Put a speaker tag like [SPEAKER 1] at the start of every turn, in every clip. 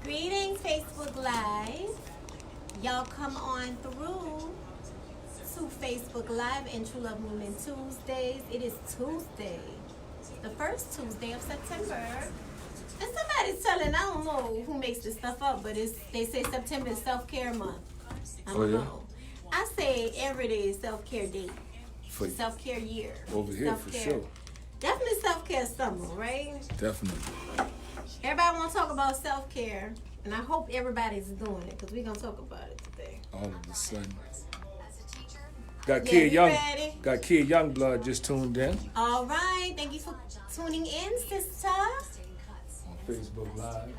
[SPEAKER 1] Greetings, Facebook Live. Y'all come on through to Facebook Live and True Love Movement Tuesdays. It is Tuesday, the first Tuesday of September. And somebody's telling, I don't know who makes this stuff up, but they say September is self-care month. I don't know. I say every day is self-care day. Self-care year.
[SPEAKER 2] Over here for sure.
[SPEAKER 1] Definitely self-care summer, right?
[SPEAKER 2] Definitely.
[SPEAKER 1] Everybody want to talk about self-care, and I hope everybody's doing it because we're going to talk about it today.
[SPEAKER 2] All of a sudden. Got Kid Youngblood just tuned in.
[SPEAKER 1] All right. Thank you for tuning in, sister.
[SPEAKER 2] On Facebook Live.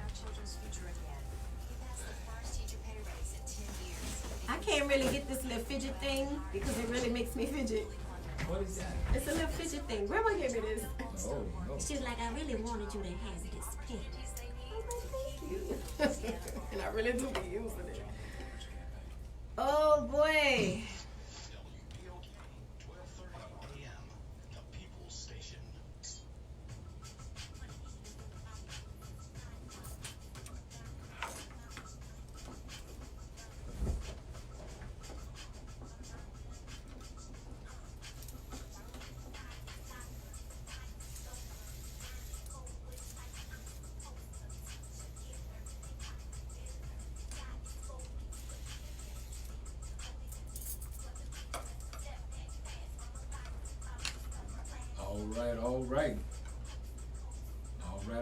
[SPEAKER 1] I can't really get this little fidget thing because it really makes me fidget.
[SPEAKER 2] What is that?
[SPEAKER 1] It's a little fidget thing. Grandma gave me this.
[SPEAKER 2] Oh, no.
[SPEAKER 1] She's like, I really wanted you to have this pen. I'm like, thank you. And I really do be using it. Oh, boy.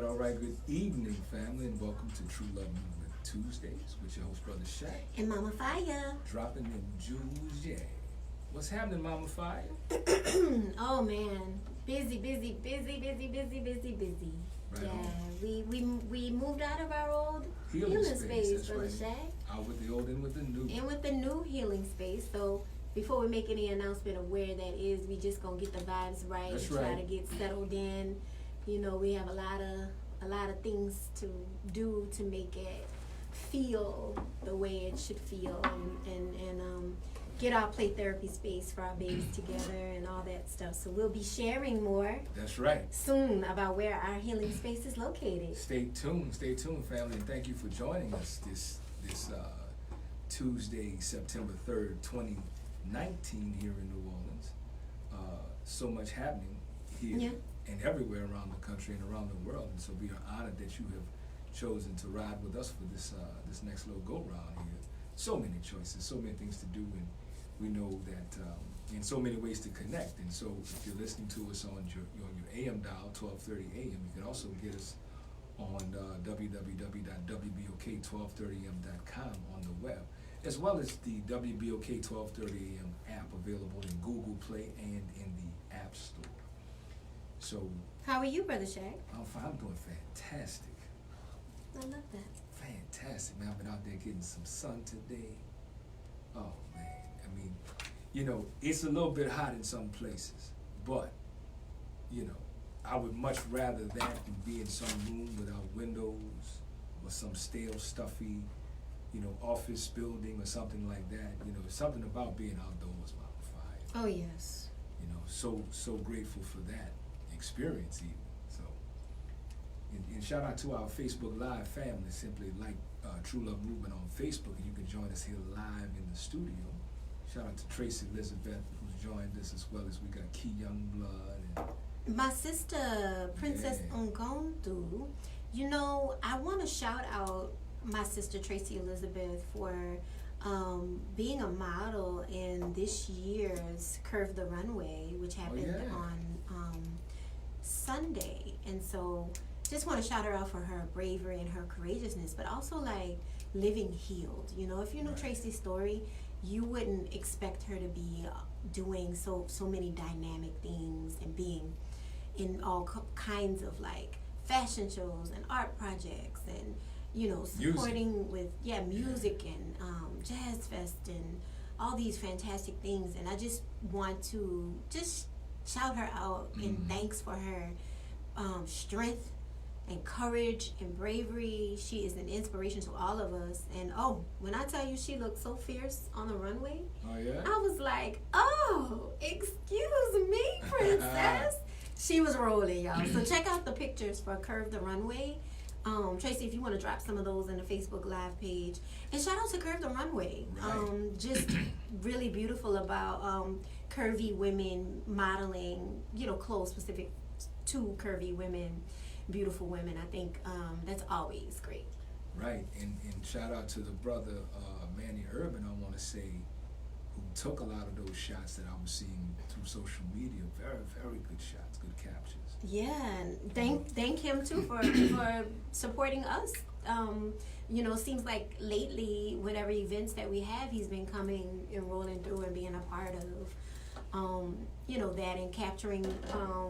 [SPEAKER 2] All right. Good evening, family, and welcome to True Love Movement Tuesdays with your host, Brother Shaq.
[SPEAKER 1] And Mama Fiyah.
[SPEAKER 2] Dropping them jewels, yeah. What's happening, Mama Fiyah?
[SPEAKER 1] Oh, man. Busy.
[SPEAKER 2] Right
[SPEAKER 1] yeah, we moved out of our old healing space, Brother Shaq.
[SPEAKER 2] Out with the old, in with the new.
[SPEAKER 1] In with the new healing space. So before we make any announcement of where that is, we just gonna get the vibes right.
[SPEAKER 2] That's
[SPEAKER 1] and try
[SPEAKER 2] right.
[SPEAKER 1] to get settled in. You know, we have a lot of things to do to make it feel the way it should feel, and get our play therapy space for our babies together and all that stuff. So we'll be sharing more.
[SPEAKER 2] That's right.
[SPEAKER 1] Soon about where our healing space is located.
[SPEAKER 2] Stay tuned, family, and thank you for joining us this Tuesday, September 3rd, 2019 here in New Orleans. So much happening here and everywhere around the country and around the world, and so we are honored that you have chosen to ride with us for this next little go round here. So many choices, so many things to do, and we know that in so many ways to connect. And so if you're listening to us on your AM dial, 1230 AM, you can also get us on www.WBOK1230am.com on the web, as well as the WBOK 1230 AM app available in Google Play and in the App Store. So,
[SPEAKER 1] how are you, Brother Shaq?
[SPEAKER 2] I'm fine. I'm doing fantastic.
[SPEAKER 1] I love that.
[SPEAKER 2] Fantastic, man. I've been out there getting some sun today. Oh, man. I mean, you know, it's a little bit hot in some places, but, you know, I would much rather that than be in some room without windows or some stale, stuffy, you know, office building or something like that. You know, something about being outdoors, Mama Fiyah.
[SPEAKER 1] Oh, yes.
[SPEAKER 2] You know, so grateful for that experience even. So, and shout out to our Facebook Live family. Simply like True Love Movement on Facebook, and you can join us here live in the studio. Shout out to Tracy Elizabeth, who's joined us, as well as we got Key Youngblood and
[SPEAKER 1] my sister, Princess Ngondu. You know, I want to shout out my sister Tracy Elizabeth for being a model in this year's Curve the Runway, which happened on Sunday. And so just want to shout her out for her bravery and her courageousness, but also like living healed. You know, if you know Tracy's story, you wouldn't expect her to be doing so many dynamic things and being in all kinds of like fashion shows and art projects and, you know, supporting with music and Jazz Fest and all these fantastic things. And I just want to just shout her out and thanks for her strength and courage and bravery. She is an inspiration to all of us. And when I tell you she looked so fierce on the runway, I was like, excuse me, princess. She was rolling, y'all. So check out the pictures for Curve the Runway Tracy, if you want to drop some of those in the Facebook Live page. And shout out to Curve the Runway.
[SPEAKER 2] Right.
[SPEAKER 1] Just really beautiful about curvy women modeling, clothes specific to curvy women, beautiful women. I think that's always great.
[SPEAKER 2] Right, and shout out to the brother Manny Urban, I want to say, who took a lot of those shots that I was seeing through social media. Very, very good shots, good captions.
[SPEAKER 1] Yeah, and thank him too for supporting us. Seems like lately, whatever events that we have, he's been coming and rolling through and being a part of. That and capturing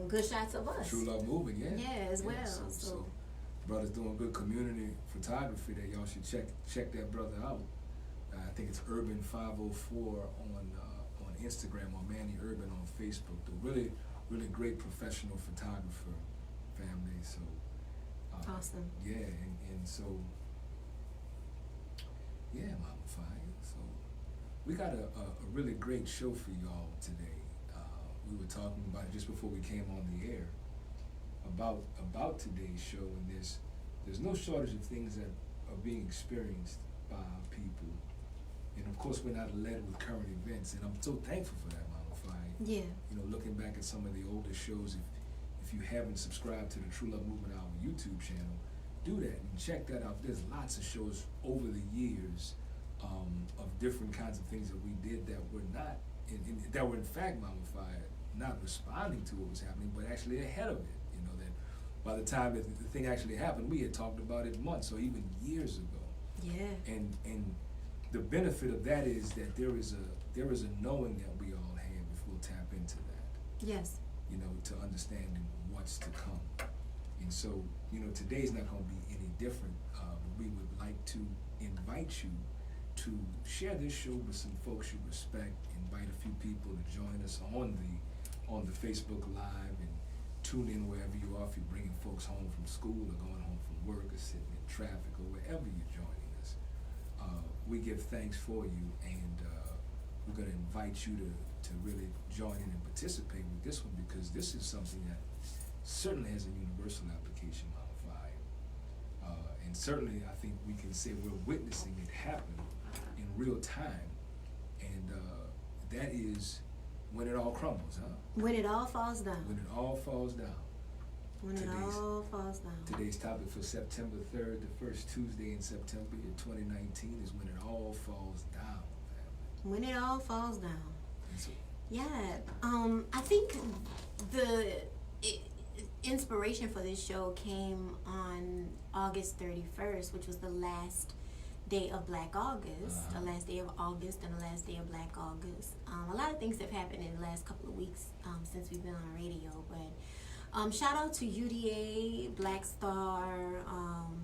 [SPEAKER 1] good shots of us.
[SPEAKER 2] True Love Movement, yeah.
[SPEAKER 1] Yeah, as well.
[SPEAKER 2] So brother's doing good community photography that y'all should check that brother out. I think it's Urban 504 on Instagram, or Manny Urban on Facebook. The really great professional photographer family. So
[SPEAKER 1] awesome.
[SPEAKER 2] Yeah, and so yeah, Mama Fiyah. So we got a really great show for y'all today. We were talking about it just before we came on the air about today's show, and there's no shortage of things that are being experienced by our people, and of course we're not led with current events, and I'm so thankful for that, Mama Fiyah.
[SPEAKER 1] Yeah.
[SPEAKER 2] Looking back at some of the older shows, if you haven't subscribed to the True Love Movement our YouTube channel, do that and check that out. There's lots of shows over the years of different kinds of things that we did that were not that were in fact, Mama Fiyah, not responding to what was happening, but actually ahead of it. That by the time that the thing actually happened, we had talked about it months or even years ago.
[SPEAKER 1] Yeah.
[SPEAKER 2] And the benefit of that is that there is a knowing that we all have if we'll tap into that.
[SPEAKER 1] Yes.
[SPEAKER 2] To understanding what's to come. And so, today's not going to be any different. We would like to invite you to share this show with some folks you respect. Invite a few people to join us on the Facebook Live, and tune in wherever you are. If you're bringing folks home from school or going home from work or sitting in traffic or wherever you're joining us, we give thanks for you, and we're going to invite you to really join in and participate with this one, because this is something that certainly has a universal application, Mama Fiyah. And certainly I think we can say we're witnessing it happen in real time, and that is when it all crumbles, huh?
[SPEAKER 1] When it all falls down.
[SPEAKER 2] When it all falls down.
[SPEAKER 1] When it all falls down.
[SPEAKER 2] Today's topic for September 3rd, the first Tuesday in September in 2019, is when it all falls down, family.
[SPEAKER 1] When it all falls down.
[SPEAKER 2] So,
[SPEAKER 1] yeah. I think the inspiration for this show came on August 31st, which was the last day of Black August, the last day of August and the last day of Black August. A lot of things have happened in the last couple of weeks since we've been on radio, but shout out to UDA, Black Star,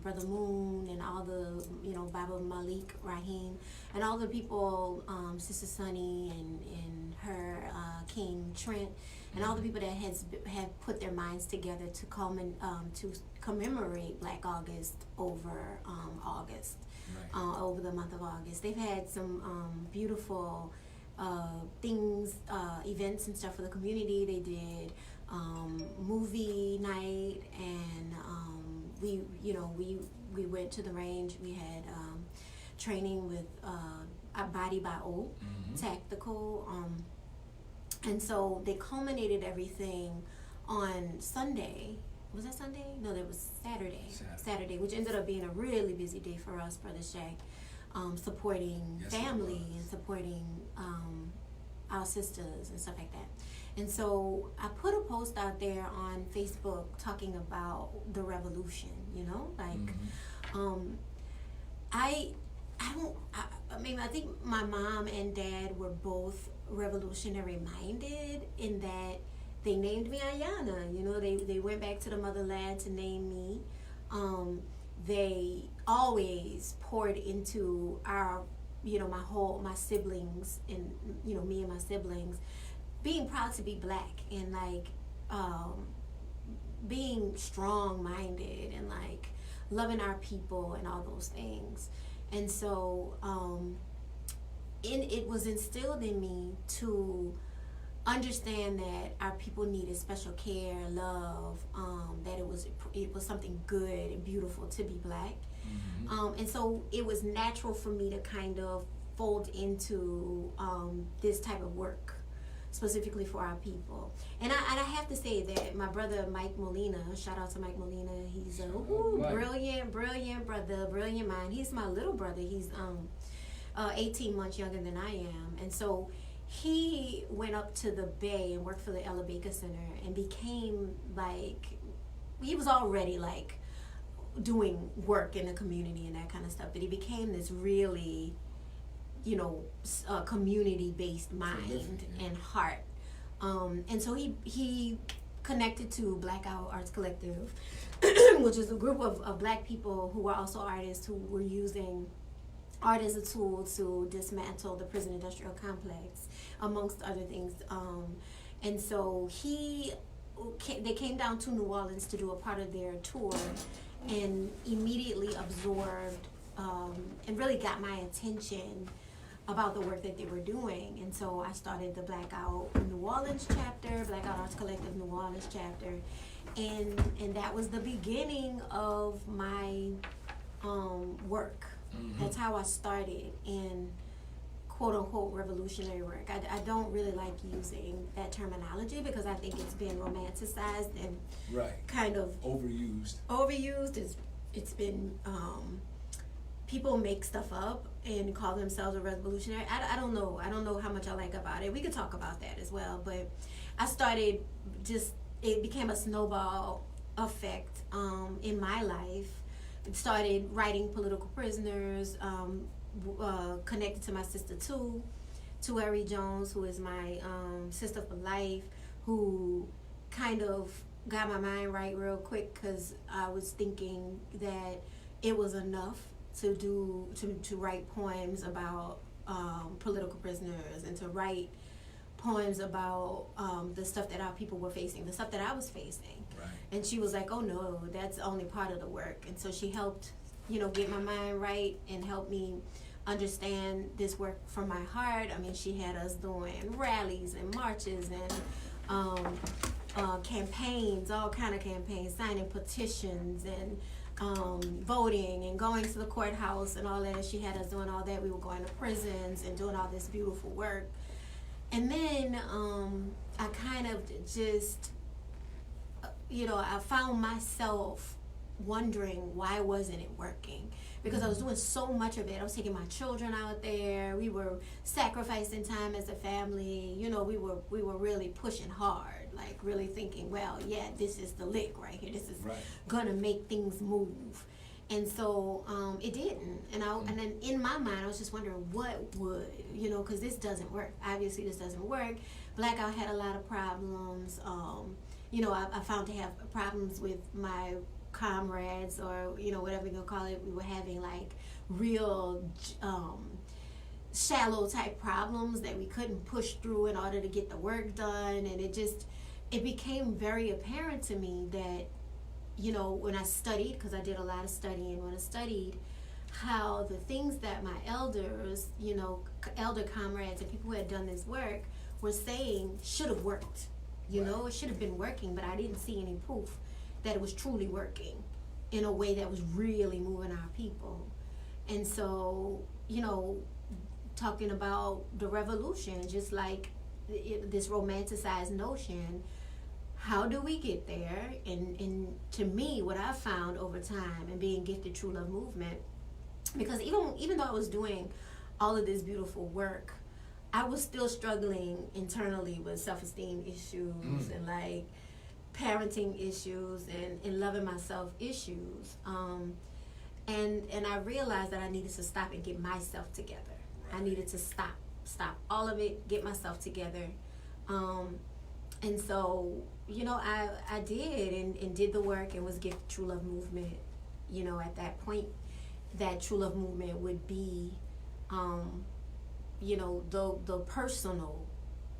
[SPEAKER 1] Brother Moon, and all the, Baba Malik, Raheem, and all the people, Sister Sunny and her King Trent, and all the people that have put their minds together to commemorate Black August over August.
[SPEAKER 2] right.
[SPEAKER 1] Over the month of August. They've had some beautiful things, events and stuff for the community. They did movie night, and we went to the range. We had training with Body by O, tactical, and so they culminated everything on Sunday. Was that Sunday? No, that was Saturday, which ended up being a really busy day for us, Brother Shaq, supporting family and supporting our sisters and stuff like that. And so I put a post out there on Facebook talking about the revolution, I think my mom and dad were both revolutionary minded in that they named me Ayana. They went back to the motherland to name me. They always poured into our, my siblings, and me and my siblings, being proud to be Black, and being strong minded, and loving our people and all those things. And so it was instilled in me to understand that our people needed special care, love, that it was it was something good and beautiful to be Black.
[SPEAKER 2] Mm-hmm.
[SPEAKER 1] And so it was natural for me to kind of fold into this type of work, specifically for our people. And I have to say that my brother Mike Molina, shout out to Mike Molina, he's a brilliant brother, brilliant mind. He's my little brother. He's 18 months younger than I am. And so he went up to the Bay and worked for the Ella Baker Center and became like, he was already like doing work in the community and that kind of stuff, but he became this really, community-based mind and heart. And so he connected to Blackout Arts Collective, which is a group of Black people who were also artists who were using art as a tool to dismantle the prison industrial complex, amongst other things. And so they came down to New Orleans to do a part of their tour, and immediately absorbed and really got my attention about the work that they were doing. And so I started the Blackout New Orleans chapter, Blackout Arts Collective New Orleans chapter, and that was the beginning of my work. Mm-hmm. That's how I started in quote-unquote revolutionary work. I don't really like using that terminology because I think it's been romanticized and kind of overused. It's been people make stuff up and call themselves a revolutionary. I don't know how much I like about it. We could talk about that as well, but I started it became a snowball effect in my life. It started writing political prisoners, connected to my sister too, Tueri Jones, who is my sister for life, who kind of got my mind right real quick because I was thinking that it was enough to write poems about political prisoners and to write poems about the stuff that our people were facing, the stuff that I was facing. Right. And she was like, oh no, that's only part of the work. And so she helped, get my mind right and help me understand this work from my heart. I mean, she had us doing rallies and marches and campaigns, all kind of campaigns, signing petitions and voting and going to the courthouse and all that. She had us doing all that. We were going to prisons and doing all this beautiful work. And then I kind of just, I found myself wondering why wasn't it working? Because I was doing so much of it. I was taking my children out there. We were sacrificing time as a family. We were really pushing hard, like really thinking, well, yeah, this is the lick right here. This is gonna make things move. And so it didn't. And then in my mind, I was just wondering what would, because this doesn't work. Obviously, this doesn't work. Blackout had a lot of problems. I found to have problems with my comrades, or whatever you're gonna call it. We were having like real shallow type problems that we couldn't push through in order to get the work done. And it became very apparent to me that when I studied, because I did a lot of studying, when I studied how the things that my elders, elder comrades and people who had done this work were saying should have worked. It should have been working, but I didn't see any proof that it was truly working in a way that was really moving our people. And so, talking about the revolution, just like this romanticized notion, how do we get there? And to me, what I found over time and being gifted True Love Movement, because even though I was doing all of this beautiful work, I was still struggling internally with self-esteem issues and like parenting issues and loving myself issues. And I realized that I needed to stop and get myself together. I needed to stop all of it, get myself together. And so, I did and did the work and was gifted True Love Movement. At that point, that True Love Movement would be, the personal,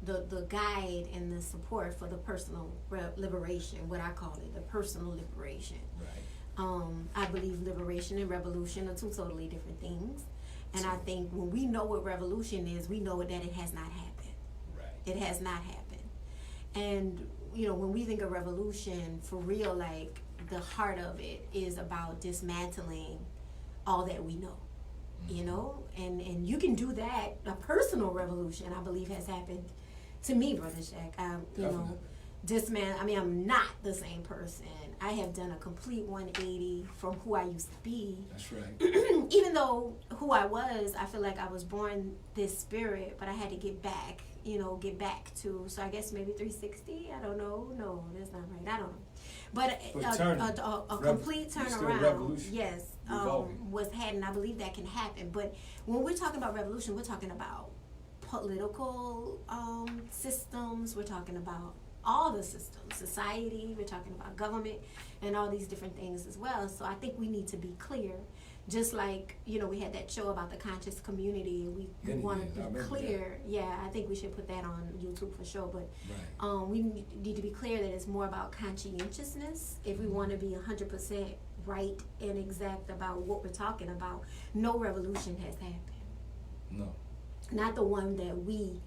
[SPEAKER 1] the guide and the support for the personal liberation, what I call it, the personal liberation. Right. I believe liberation and revolution are two totally different things. And I think when we know what revolution is, we know that it has not happened. Right. It has not happened. And, when we think of revolution, for real, like, the heart of it is about dismantling all that we know, you know, and you can do that. A personal revolution, I believe, has happened to me, Brother Shaq. You know, I mean, I'm not the same person. I have done a complete 180 from who I used to be.
[SPEAKER 2] That's right.
[SPEAKER 1] Even though who I was, I feel like I was born this spirit, but I had to get back, you know, to, so I guess maybe 360. I don't know. No, that's not right. I don't know. But a complete turnaround, yes, was had, and I believe that can happen. But when we're talking about revolution, we're talking about political systems. We're talking about all the systems, society. We're talking about government and all these different things as well. So I think we need to be clear. Just like, you know, we had that show about the conscious community, and we want to be clear. That. Yeah, I think we should put that on YouTube for sure. But we need to be clear that it's more about conscientiousness. If we want to be 100% right and exact about what we're talking about, no revolution has happened.
[SPEAKER 2] No.
[SPEAKER 1] Not the one that we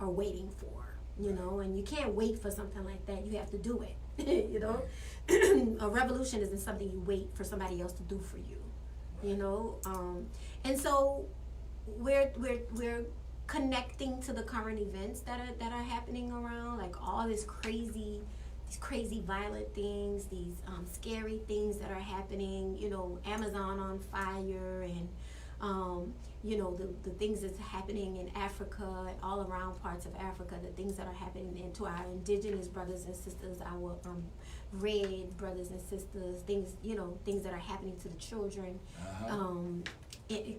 [SPEAKER 1] are waiting for, you know, and you can't wait for something like that. You have to do it. You know, a revolution isn't something you wait for somebody else to do for you, you know. And so we're connecting to the current events that are happening around, like all these crazy violent things, these scary things that are happening. You know, Amazon on fire, and you know, the things that's happening in Africa and all around parts of Africa, the things that are happening to our indigenous brothers and sisters, our red brothers and sisters, things, you know, things that are happening to the children,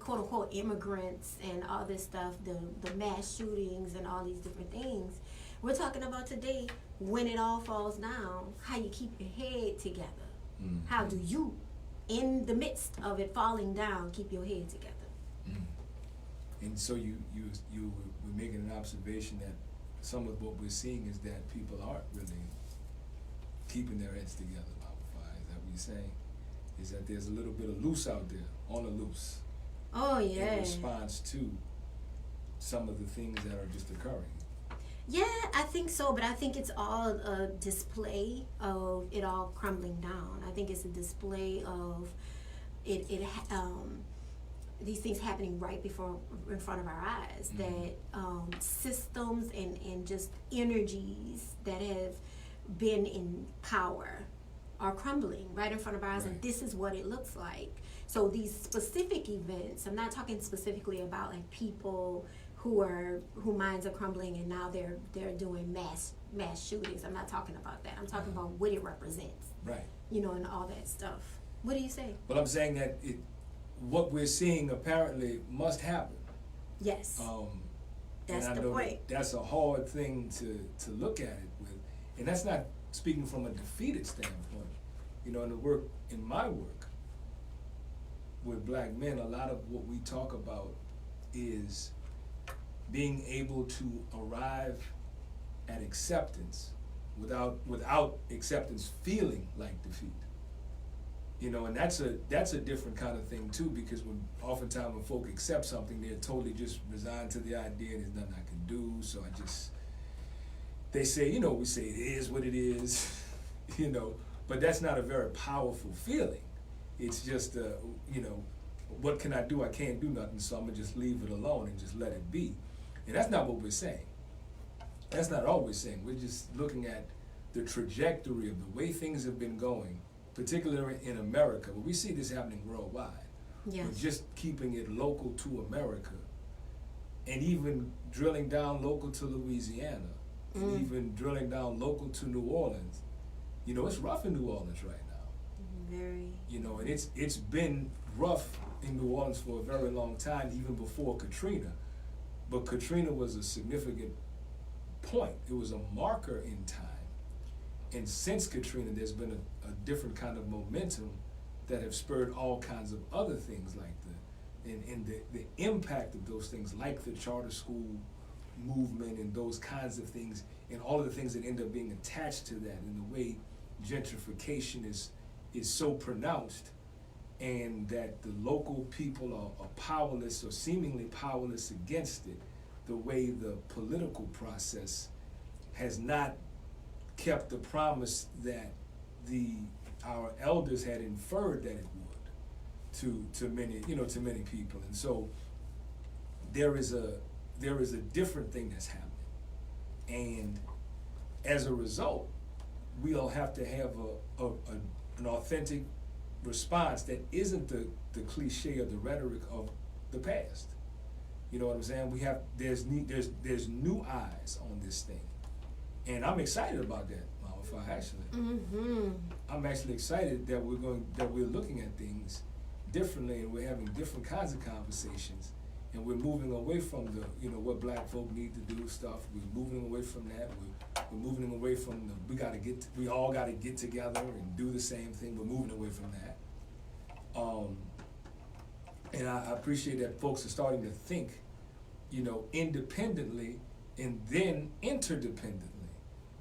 [SPEAKER 1] quote unquote immigrants, and all this stuff, the mass shootings and all these different things. We're talking about today, when it all falls down, how you keep your head together. Mm-hmm. How do you, in the midst of it falling down, keep your head together?
[SPEAKER 2] And so you were making an observation that some of what we're seeing is that people aren't really keeping their heads together, Mama Fiyah. Is that what you're saying? Is that there's a little bit of loose out there, on the loose.
[SPEAKER 1] Oh, yeah.
[SPEAKER 2] In response to some of the things that are just occurring.
[SPEAKER 1] Yeah, I think so, but I think it's all a display of it all crumbling down. I think it's a display of these things happening right in front of our eyes. Mm-hmm. That systems and just energies that have been in power are crumbling right in front of our eyes, and this is what it looks like. So these specific events, I'm not talking specifically about like people who minds are crumbling and now they're doing mass shootings. I'm not talking about that. I'm talking about what it represents.
[SPEAKER 2] Right.
[SPEAKER 1] You know, and all that stuff. What do you say?
[SPEAKER 2] Well, I'm saying that what we're seeing apparently must happen.
[SPEAKER 1] Yes. That's the point.
[SPEAKER 2] That's a hard thing to look at it with, and that's not speaking from a defeated standpoint. You know, in my work with black men, a lot of what we talk about is being able to arrive at acceptance without acceptance feeling like defeat. You know, and that's a different kind of thing too, because oftentimes when folk accept something, they're totally just resigned to the idea there's nothing I can do, so they say, you know, we say it is what it is, you know, but that's not a very powerful feeling. It's just, you know, what can I do? I can't do nothing, so I'm gonna just leave it alone and just let it be. And that's not what we're saying. That's not all we're saying. We're just looking at the trajectory of the way things have been going, particularly in America, but we see this happening worldwide.
[SPEAKER 1] Yes.
[SPEAKER 2] We're just keeping it local to America, and even drilling down local to Louisiana, and even drilling down local to New Orleans. You know, it's rough in New Orleans right now.
[SPEAKER 1] Very.
[SPEAKER 2] You know, and it's been rough in New Orleans for a very long time, even before Katrina. But Katrina was a significant point. It was a marker in time. And since Katrina, there's been a different kind of momentum that have spurred all kinds of other things like the impact of those things, like the charter school movement and those kinds of things, and all of the things that end up being attached to that, and the way gentrification is so pronounced, and that the local people are powerless or seemingly powerless against it, the way the political process has not kept the promise that the our elders had inferred that it would to many, to many people. And so there is a different thing that's happening. And as a result, we'll have to have an authentic response that isn't the cliche or the rhetoric of the past. You know what I'm saying? There's new eyes on this thing, and I'm excited about that, Mama Fiyah, actually.
[SPEAKER 1] Mm-hmm.
[SPEAKER 2] I'm actually excited that we're looking at things differently, and we're having different kinds of conversations, and we're moving away from the what black folk need to do stuff. We're moving away from that. We're moving away from we all got to get together and do the same thing. We're moving away from that. And I appreciate that folks are starting to think, independently and then interdependently,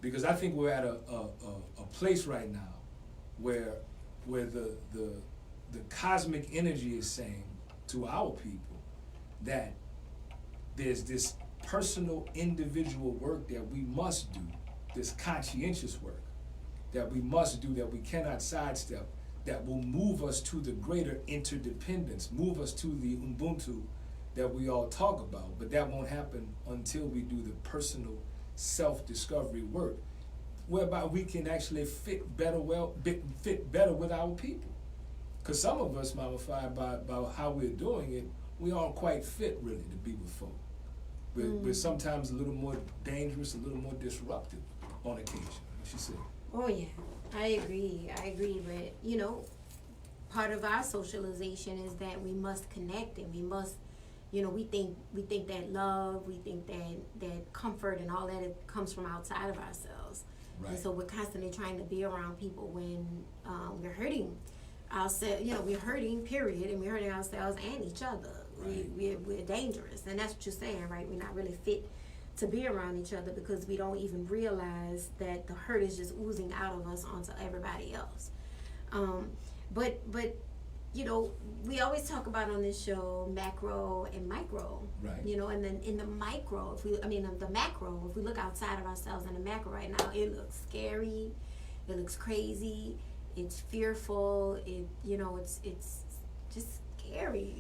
[SPEAKER 2] because I think we're at a place right now where the cosmic energy is saying to our people that there's this personal, individual work that we must do, this conscientious work that we must do, that we cannot sidestep, that will move us to the greater interdependence, move us to the Ubuntu that we all talk about. But that won't happen until we do the personal self-discovery work, whereby we can actually fit better with our people. Because some of us, Mama Fiyah, by how we're doing it, we aren't quite fit really to be with folk. We're sometimes a little more dangerous, a little more disruptive on occasion. What she said.
[SPEAKER 1] Oh yeah, I agree. But part of our socialization is that we must connect, and we must, we think that love, we think that comfort and all that, it comes from outside of ourselves.
[SPEAKER 2] Right.
[SPEAKER 1] And so we're constantly trying to be around people when we're hurting ourselves. We're hurting, period, and we're hurting ourselves and each other.
[SPEAKER 2] Right.
[SPEAKER 1] We're dangerous, and that's what you're saying, right? We're not really fit to be around each other because we don't even realize that the hurt is just oozing out of us onto everybody else. But we always talk about on this show macro and micro,
[SPEAKER 2] right?
[SPEAKER 1] And then in the micro, the macro, if we look outside of ourselves in the macro right now, it looks scary, it looks crazy, it's fearful, it's just scary,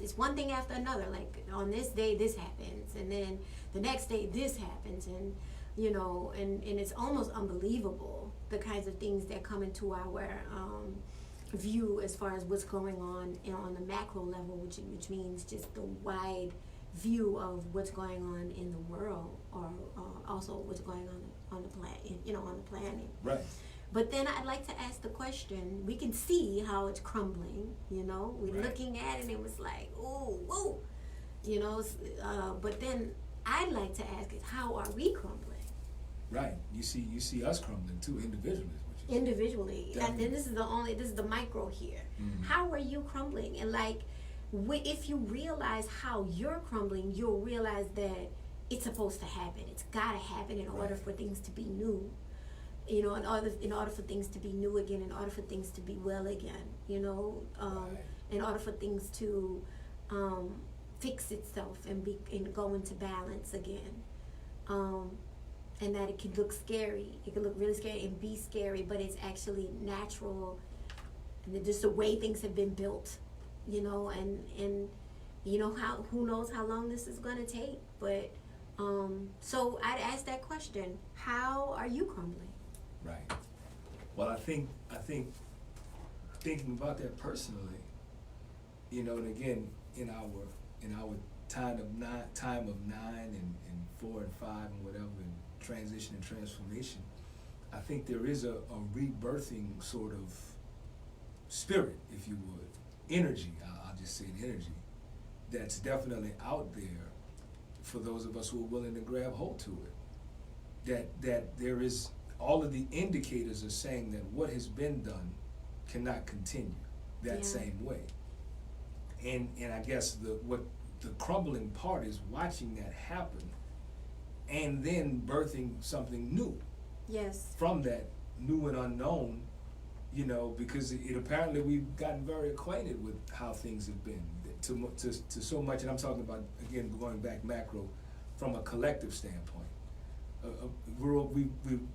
[SPEAKER 1] it's one thing after another. Like on this day this happens, and then the next day this happens, and and it's almost unbelievable the kinds of things that come into our view as far as what's going on the macro level, which means just the wide view of what's going on in the world, or also what's going on the planet, on the planet.
[SPEAKER 2] Right.
[SPEAKER 1] But then I'd like to ask the question, we can see how it's crumbling, we're
[SPEAKER 2] right.
[SPEAKER 1] looking at it and it was like, ooh, whoa, but then I'd like to ask is, how are we crumbling?
[SPEAKER 2] Right. You see us crumbling too, individually.
[SPEAKER 1] Individually.
[SPEAKER 2] Definitely.
[SPEAKER 1] And this is the micro here.
[SPEAKER 2] Mm-hmm.
[SPEAKER 1] How are you crumbling? And if you realize how you're crumbling, you'll realize that it's supposed to happen. It's gotta happen in order for things to be new. In order for things to be new again, in order for things to be well again, in order for things to fix itself and go into balance again. And that it could look scary. It could look really scary and be scary, but it's actually natural. And just the way things have been built, and who knows how long this is gonna take. But so I'd ask that question: how are you crumbling?
[SPEAKER 2] Right. Well, I think thinking about that personally, and again in our time of 9 and 4 and 5 and whatever, and transition and transformation, I think there is a rebirthing sort of spirit, if you would, energy. I'll just say energy that's definitely out there for those of us who are willing to grab hold to it. That there is. All of the indicators are saying that what has been done cannot continue that same way. And I guess what the crumbling part is watching that happen and then birthing something new.
[SPEAKER 1] Yes.
[SPEAKER 2] From that new and unknown, because it apparently we've gotten very acquainted with how things have been to so much, and I'm talking about, again, going back macro from a collective standpoint. We've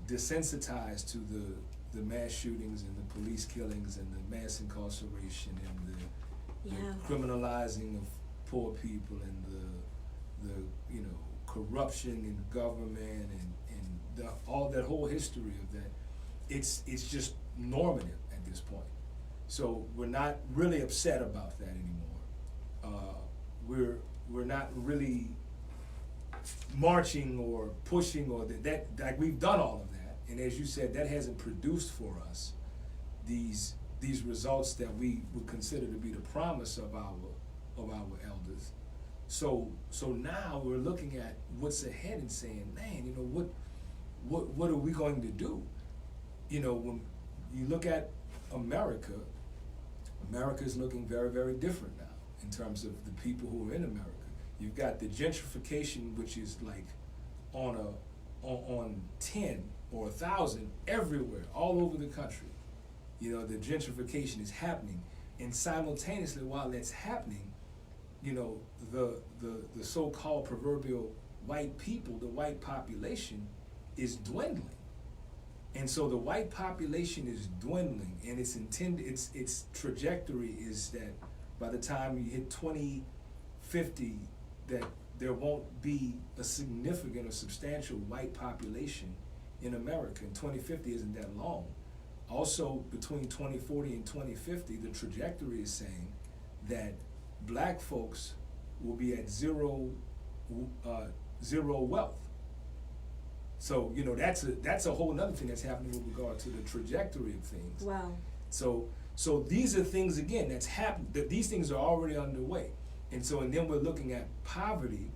[SPEAKER 2] desensitized to the mass shootings and the police killings and the mass incarceration and the criminalizing of poor people and the corruption in government and all that whole history of that. It's just normative at this point. So we're not really upset about that anymore. We're not really marching or pushing or that like we've done all of that, and as you said, that hasn't produced for us these results that we would consider to be the promise of our elders. So now we're looking at what's ahead and saying, man, what are we going to do? When you look at America is looking very, very different now in terms of the people who are in America. You've got the gentrification, which is like on 10 or 1,000 everywhere, all over the country. The gentrification is happening, and simultaneously while that's happening, the so-called proverbial white people, the white population, is dwindling. And so the white population is dwindling, and its trajectory is that by the time you hit 2050, that there won't be a significant or substantial white population in America. And 2050 isn't that long. Also, between 2040 and 2050, the trajectory is saying that black folks will be at zero wealth. So that's a whole other thing that's happening with regard to the trajectory of things.
[SPEAKER 1] Wow.
[SPEAKER 2] So these are things again that's happened. These things are already underway, and then we're looking at poverty,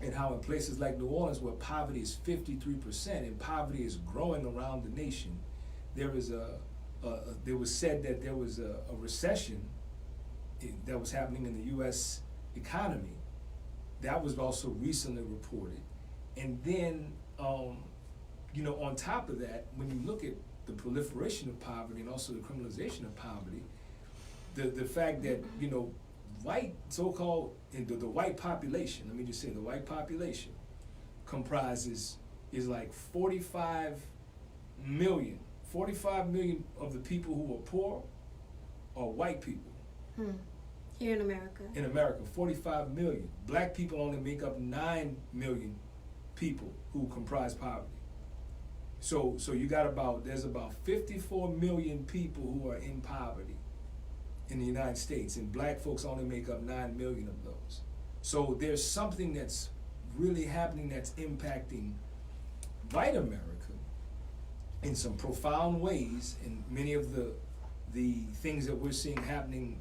[SPEAKER 2] and how in places like New Orleans, where poverty is 53% and poverty is growing around the nation, there was said that there was a recession that was happening in the U.S. economy. That was also recently reported, and then. On top of that, when you look at the proliferation of poverty and also the criminalization of poverty, the fact that white so-called the white population, let me just say the white population comprises is like 45 million of the people who are poor are white people.
[SPEAKER 1] Here in America.
[SPEAKER 2] In America, 45 million. Black people only make up 9 million people who comprise poverty. So you got there's about 54 million people who are in poverty in the United States, and black folks only make up 9 million of those. So there's something that's really happening that's impacting white America in some profound ways, and many of the things that we're seeing happening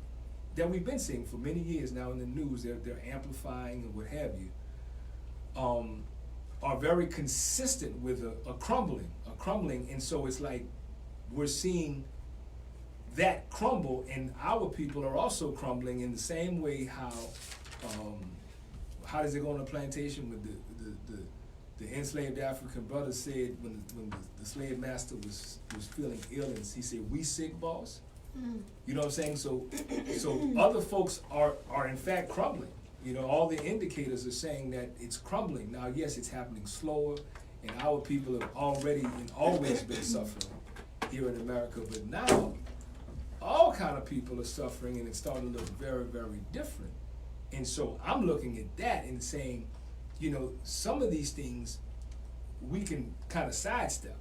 [SPEAKER 2] that we've been seeing for many years now in the news, they're amplifying and what have you, are very consistent with a crumbling, and so it's like we're seeing that crumble, and our people are also crumbling in the same way. How does it go on a plantation with the enslaved African brother said when the slave master was feeling ill, and he said, "We sick, boss." You know what I'm saying? So other folks are in fact crumbling. All the indicators are saying that it's crumbling. Now, yes, it's happening slower, and our people have already and always been suffering here in America, but now all kind of people are suffering, and it's starting to look very, very different. And so I'm looking at that and saying, some of these things we can kind of sidestep,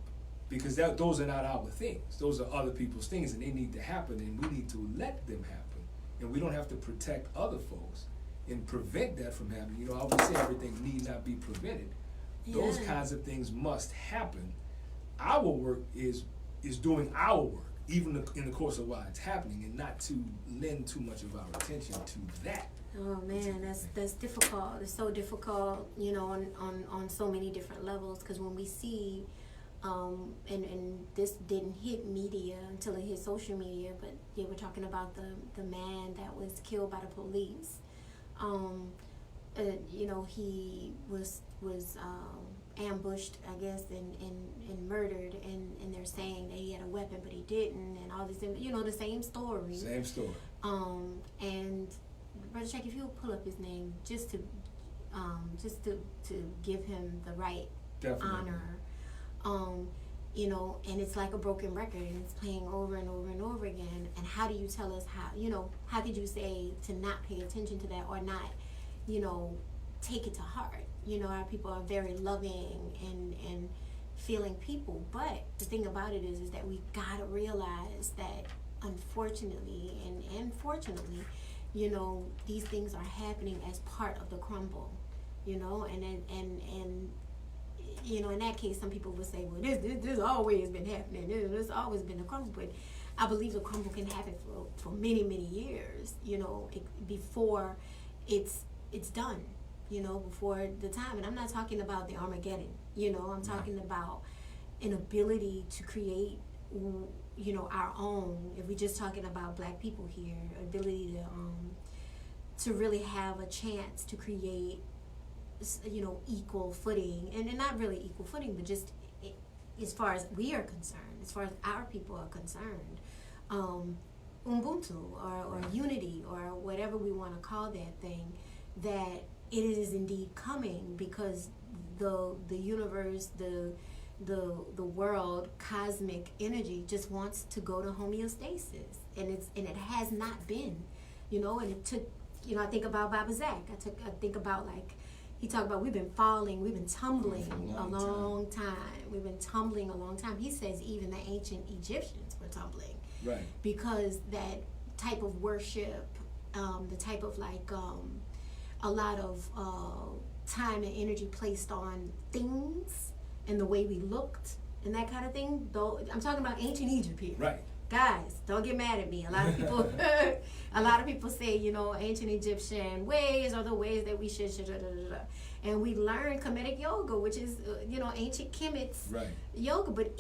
[SPEAKER 2] because those are not our things. Those are other people's things, and they need to happen, and we need to let them happen. And we don't have to protect other folks and prevent that from happening. I would say everything need not be prevented. Those kinds of things must happen. Our work is doing our work, even in the course of why it's happening, and not to lend too much of our attention to that.
[SPEAKER 1] Oh man, that's difficult. It's so difficult, on so many different levels, because when we see and this didn't hit media until it hit social media, but they were talking about the man that was killed by the police. He was ambushed, I guess, and murdered, and they're saying that he had a weapon, but he didn't, and all these things. The same story.
[SPEAKER 2] Same story.
[SPEAKER 1] And Brother Shaq, if you'll pull up his name, just to give him the right
[SPEAKER 2] Definitely.
[SPEAKER 1] honor. you know, and it's like a broken record and it's playing over and over and over again. And how do you tell us how, you know, how could you say to not pay attention to that or not, you know, take it to heart? You know, our people are very loving and feeling people, but the thing about it is that we gotta realize that unfortunately and fortunately, you know, these things are happening as part of the crumble, you know, and you know, in that case, some people would say, well, this always been happening. This always been a crumble. But I believe the crumble can happen for many, many years, you know, before it's done, you know, before the time. And I'm not talking about the Armageddon, you know, I'm talking about an ability to create, you know, our own. If we're just talking about black people here, ability to really have a chance to create, you know, equal footing, and not really equal footing, but just as far as we are concerned, as far as our people are concerned, Ubuntu or unity or whatever we want to call that thing, that it is indeed coming, because the universe, the world, cosmic energy just wants to go to homeostasis, and it has not been, you know, and it took, you know, I think about Baba Zach. I think about, like, he talked about we've been falling, we've been tumbling a long time. We've been tumbling a long time. He says even the ancient Egyptians were tumbling.
[SPEAKER 2] Right.
[SPEAKER 1] Because that type of worship, the type of, like, a lot of time and energy placed on things and the way we looked and that kind of thing. Though I'm talking about ancient Egypt here.
[SPEAKER 2] Right.
[SPEAKER 1] Guys, don't get mad at me. A lot of people say, you know, ancient Egyptian ways are the ways that we should. And we learn Kemetic yoga, which is, you know, ancient Kemet's yoga. But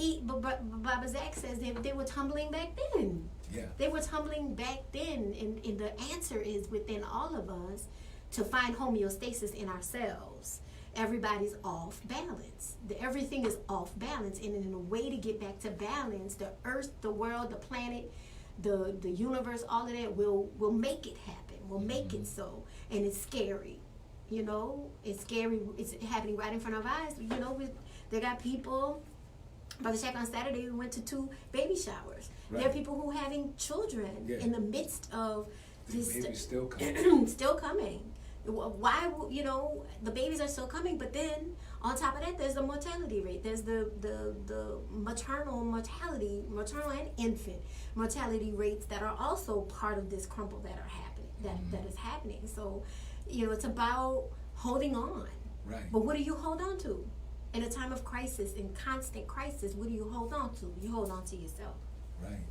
[SPEAKER 1] Baba Zach says they were tumbling back then.
[SPEAKER 2] Yeah.
[SPEAKER 1] They were tumbling back then. And the answer is within all of us to find homeostasis in ourselves. Everybody's off balance. Everything is off balance, and in a way to get back to balance, the earth, the world, the planet, the universe, all of that will make it happen. Will make it so, and it's scary. You know, it's scary. It's happening right in front of our eyes. You know, they got people. Brother Shaq, on Saturday, we went to 2 baby showers. Right. There are people who are having children in the midst of this.
[SPEAKER 2] The baby's still coming.
[SPEAKER 1] Still coming. Why, you know, the babies are still coming, but then on top of that, there's the mortality rate. There's the maternal mortality, maternal and infant mortality rates that are also part of this crumble that are happening, that is happening. So, you know, it's about holding on.
[SPEAKER 2] Right.
[SPEAKER 1] But what do you hold on to? In a time of crisis, in constant crisis, what do you hold on to? You hold on to yourself.
[SPEAKER 2] Right.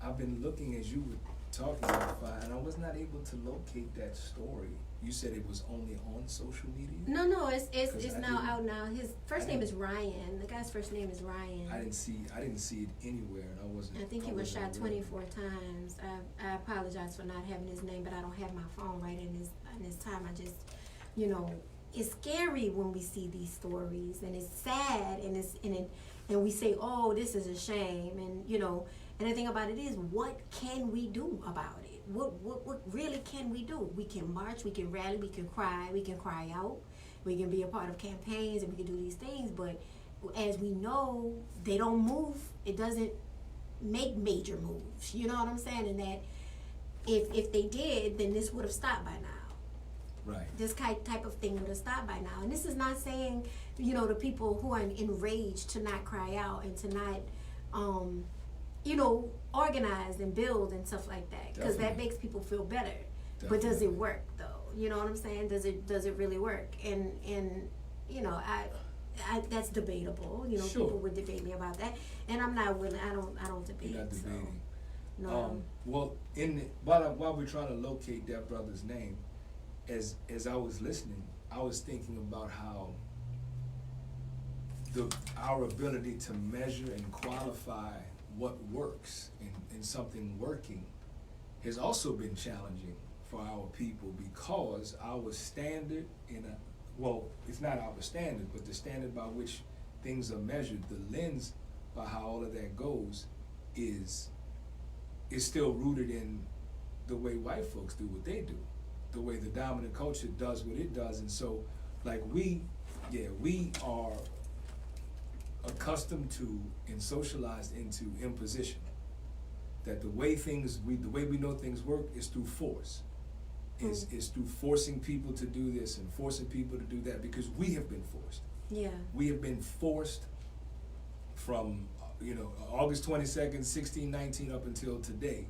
[SPEAKER 2] I've been looking as you were talking about Fiyah, and I was not able to locate that story. You said it was only on social media?
[SPEAKER 1] No, it's now out now. His first name is Ryan. The guy's first name is Ryan.
[SPEAKER 2] I didn't see it anywhere, and I wasn't.
[SPEAKER 1] I think he was shot 24 times. I apologize for not having his name, but I don't have my phone right in this time. I just, you know, it's scary when we see these stories, and it's sad, and we say, oh, this is a shame, and you know. And the thing about it is, what can we do about it? What really can we do? We can march, we can rally, we can cry out, we can be a part of campaigns, and we can do these things. But as we know, they don't move. It doesn't make major moves. You know what I'm saying? And that if they did, then this would have stopped by now.
[SPEAKER 2] Right.
[SPEAKER 1] This type of thing would have stopped by now. And this is not saying, you know, the people who are enraged to not cry out and to not, you know, organize and build and stuff like that, because that makes people feel better. Definitely. But does it work though? You know what I'm saying? Does it really work? And you know, I that's debatable. You know, people would debate me about that, and I'm not willing. I don't debate.
[SPEAKER 2] You're not debating.
[SPEAKER 1] So, no.
[SPEAKER 2] Well, while we're trying to locate that brother's name, as I was listening, I was thinking about how our ability to measure and qualify what works in something working has also been challenging for our people, because our standard it's not our standard, but the standard by which things are measured, the lens by how all of that goes is still rooted in the way white folks do what they do, the way the dominant culture does what it does. And so, like, we are accustomed to and socialized into imposition. That the way we know things work is through force. Is through forcing people to do this and forcing people to do that, because we have been forced.
[SPEAKER 1] Yeah.
[SPEAKER 2] We have been forced from August 22nd, 1619 up until today.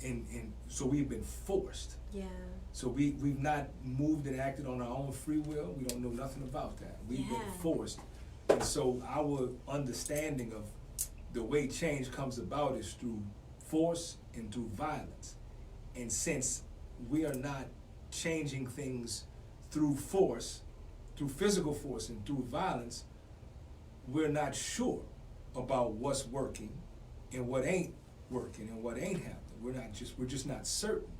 [SPEAKER 2] And so we've been forced.
[SPEAKER 1] Yeah.
[SPEAKER 2] So we've not moved and acted on our own free will. We don't know nothing about that. We've been forced. And so our understanding of the way change comes about is through force and through violence. And since we are not changing things through force, through physical force and through violence, we're not sure about what's working and what ain't working and what ain't happening. We're just not certain.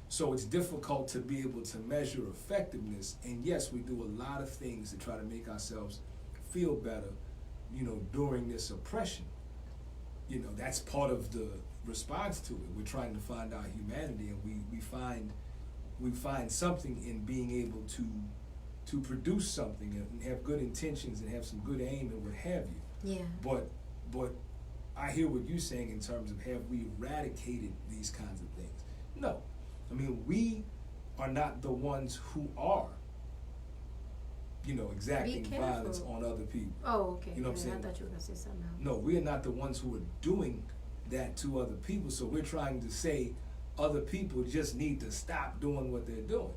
[SPEAKER 2] So it's difficult to be able to measure effectiveness. And yes, we do a lot of things to try to make ourselves feel better, during this oppression. That's part of the response to it. We're trying to find our humanity, and we find something in being able to produce something and have good intentions and have some good aim and what have you.
[SPEAKER 1] Yeah.
[SPEAKER 2] But I hear what you're saying in terms of, have we eradicated these kinds of things? No. I mean, we are not the ones who are, exacting violence on other people.
[SPEAKER 1] Oh, okay.
[SPEAKER 2] You know what I'm saying?
[SPEAKER 1] I thought you were going to say something else.
[SPEAKER 2] No, we are not the ones who are doing that to other people. So we're trying to say other people just need to stop doing what they're doing.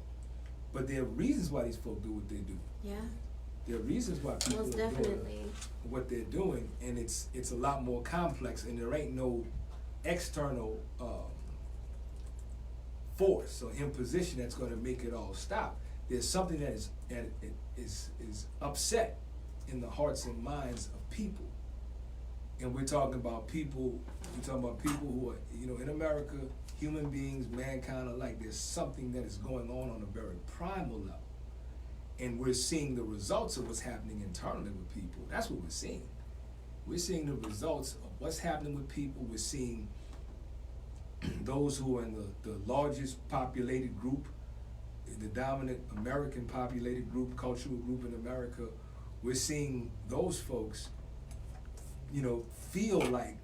[SPEAKER 2] But there are reasons why these folk do what they do.
[SPEAKER 1] Yeah.
[SPEAKER 2] There are reasons why people
[SPEAKER 1] Most
[SPEAKER 2] are
[SPEAKER 1] definitely.
[SPEAKER 2] doing what they're doing, and it's a lot more complex, and there ain't no external force or imposition that's going to make it all stop. There's something that is upset in the hearts and minds of people, and we're talking about people. We're talking about people who are, in America, human beings, mankind alike. There's something that is going on a very primal level, and we're seeing the results of what's happening internally with people. That's what we're seeing. We're seeing the results of what's happening with people. We're seeing those who are in the largest populated group, the dominant American populated group, cultural group in America. We're seeing those folks, feel like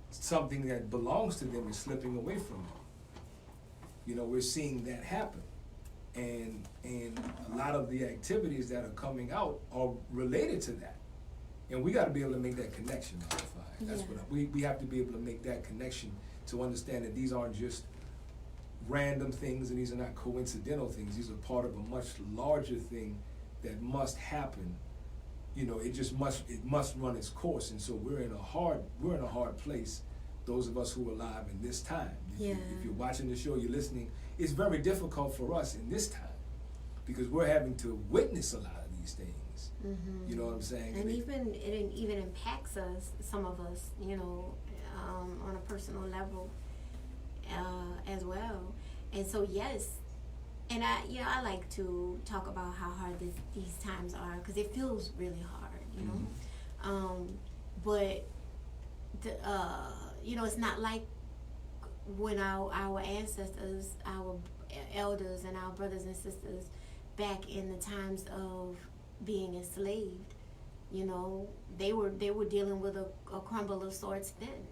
[SPEAKER 2] something that belongs to them is slipping away from them. We're seeing that happen. And a lot of the activities that are coming out are related to that. And we got to be able to make that connection, Mama Fiyah. That's what we have to be able to make that connection to understand that these aren't just random things and these are not coincidental things. These are part of a much larger thing that must happen. It must run its course. And so we're in a hard place, those of us who are alive in this time. If you're watching the show, you're listening, it's very difficult for us in this time because we're having to witness a lot of these things. Mm-hmm. You know what I'm saying?
[SPEAKER 1] And it even impacts us, some of us, on a personal level as well. And so yes, and I like to talk about how hard these times are because it feels really hard, but it's not like when our ancestors, our elders and our brothers and sisters back in the times of being enslaved, they were dealing with a crumble of sorts then.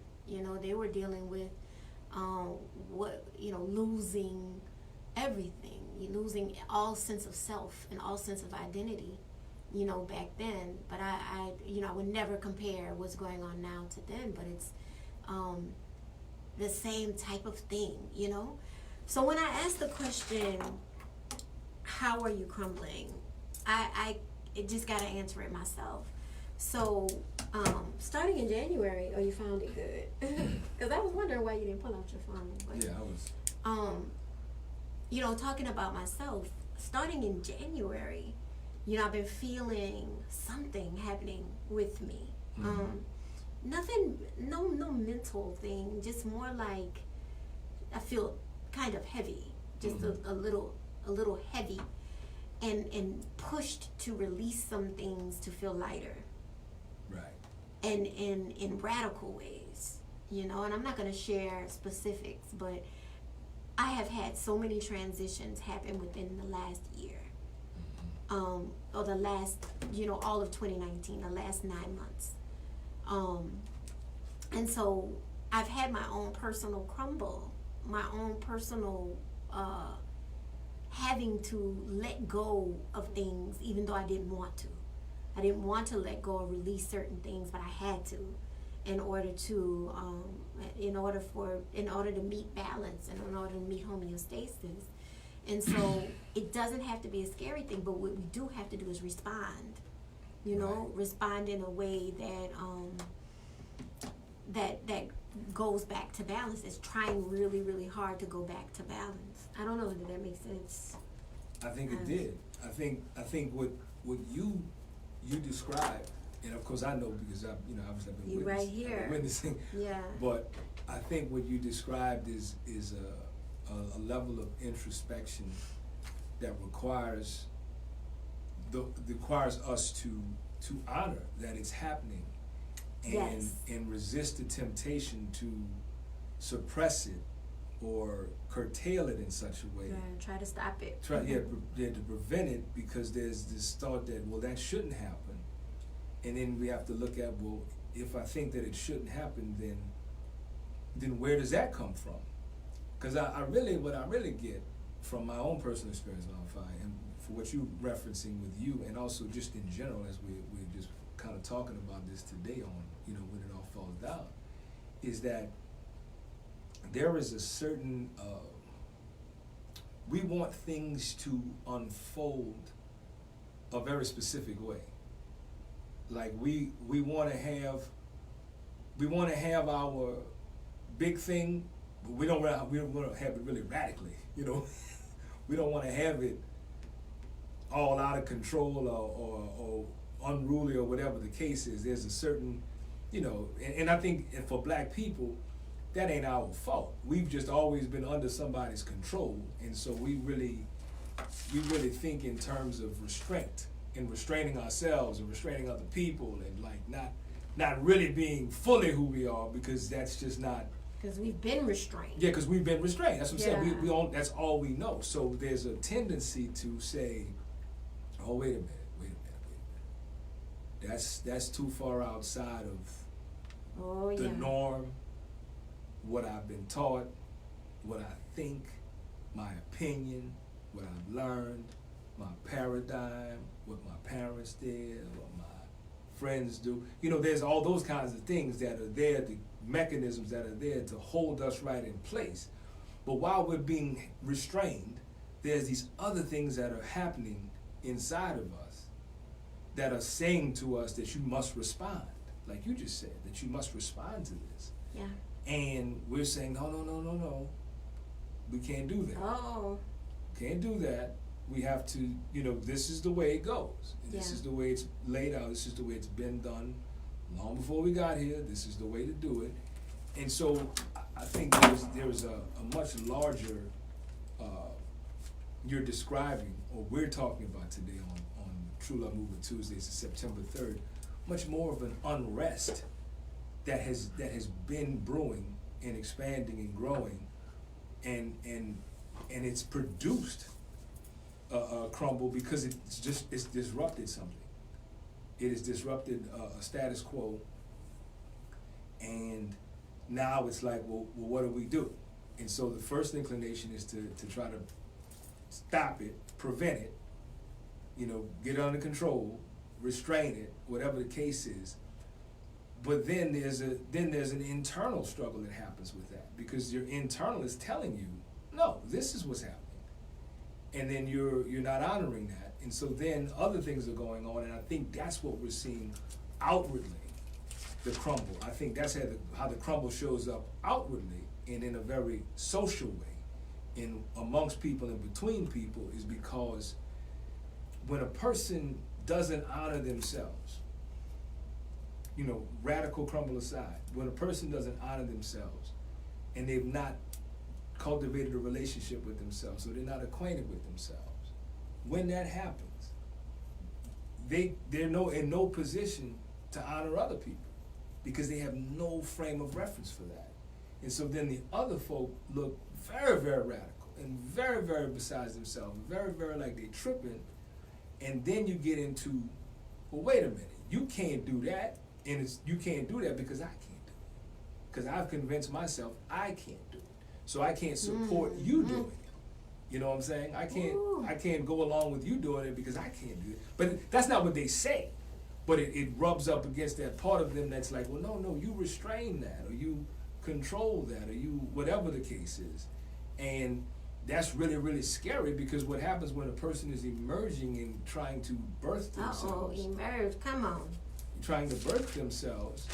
[SPEAKER 1] They were dealing with losing everything, losing all sense of self and all sense of identity, back then. But I would never compare what's going on now to then, but it's the same type of thing, So when I asked the question, how are you crumbling? I just got to answer it myself. So, starting in January, you found it good. Because I was wondering why you didn't pull out your phone. But,
[SPEAKER 2] yeah, I was.
[SPEAKER 1] Talking about myself, starting in January, I've been feeling something happening with me.
[SPEAKER 2] Mm-hmm.
[SPEAKER 1] Nothing, no mental thing, just more like I feel kind of heavy, just a little heavy, and pushed to release some things to feel lighter.
[SPEAKER 2] Right.
[SPEAKER 1] And in radical ways, and I'm not going to share specifics, but I have had so many transitions happen within the last year. or the last, all of 2019, the last 9 months. And so I've had my own personal crumble, my own personal having to let go of things, even though I didn't want to. I didn't want to let go or release certain things, but I had to, in order to meet balance and in order to meet homeostasis. And so it doesn't have to be a scary thing, but what we do have to do is respond. Respond in a way that goes back to balance. It's trying really, really hard to go back to balance. I don't know if that makes sense.
[SPEAKER 2] I think it did. I think what you described, and of course I know because obviously I've been
[SPEAKER 1] right here.
[SPEAKER 2] witnessing.
[SPEAKER 1] Yeah. But
[SPEAKER 2] I think what you described is a level of introspection that requires us to honor that it's happening, and resist the temptation to suppress it or curtail it in such a way.
[SPEAKER 1] Try to stop it.
[SPEAKER 2] To prevent it, because there's this thought that, well, that shouldn't happen, and then we have to look at, well, if I think that it shouldn't happen, then where does that come from? Because what I really get from my own personal experience, Mama Fiyah, and for what you're referencing with you, and also just in general, as we're just kind of talking about this today on, when it all falls down, is that there is a certain, we want things to unfold a very specific way. Like we want to have our big thing, but we don't want to have it really radically. We don't want to have it all out of control or unruly or whatever the case is. There's a certain, and I think for black people, that ain't our fault. We've just always been under somebody's control, and so we really think in terms of restraint and restraining ourselves and restraining other people, and like not really being fully who we are, because that's just not.
[SPEAKER 1] Because we've been restrained.
[SPEAKER 2] Yeah, because we've been restrained. That's what I'm saying. We that's all we know. So there's a tendency to say, oh, wait a minute. That's too far outside of the norm, what I've been taught, what I think, my opinion, what I've learned, my paradigm, what my parents did, what my friends do. There's all those kinds of things that are there, the mechanisms that are there to hold us right in place. But while we're being restrained, there's these other things that are happening inside of us that are saying to us that you must respond, like you just said, that you must respond to this.
[SPEAKER 1] Yeah. And
[SPEAKER 2] we're saying, no, we can't do that.
[SPEAKER 1] Oh.
[SPEAKER 2] Can't do that. We have to, this is the way it goes. This is the way it's laid out. This is the way it's been done long before we got here. This is the way to do it. And so I think there's a much larger, you're describing, or we're talking about today on True Love Movement Tuesdays, September 3rd, much more of an unrest that has been brewing and expanding and growing, and it's produced a crumble because it's disrupted something. It has disrupted a status quo, and now it's like, well, what do we do? And so the first inclination is to try to stop it, prevent it, get it under control, restrain it, whatever the case is. But then there's an internal struggle that happens with that, because your internal is telling you, no, this is what's happening, and then you're not honoring that, and so then other things are going on, and I think that's what we're seeing outwardly, the crumble. I think that's how the crumble shows up outwardly and in a very social way, in amongst people and between people, is because when a person doesn't honor themselves, radical crumble aside, when a person doesn't honor themselves and they've not cultivated a relationship with themselves, so they're not acquainted with themselves, when that happens, they're in no position to honor other people, because they have no frame of reference for that. And so then the other folk look very, very radical and very, very besides themselves, very, very like they're tripping, And then you get into, well, wait a minute, you can't do that, and you can't do that because I can't do it. Because I've convinced myself I can't do it. So I can't support you doing it. You know what I'm saying? I can't go along with you doing it because I can't do it. But that's not what they say. But it rubs up against that part of them that's like, well, no, you restrain that, or you control that, or you, whatever the case is. And that's really, really scary, because what happens when a person is emerging and trying to birth themselves.
[SPEAKER 1] Emerge, come on.
[SPEAKER 2] Trying to birth themselves,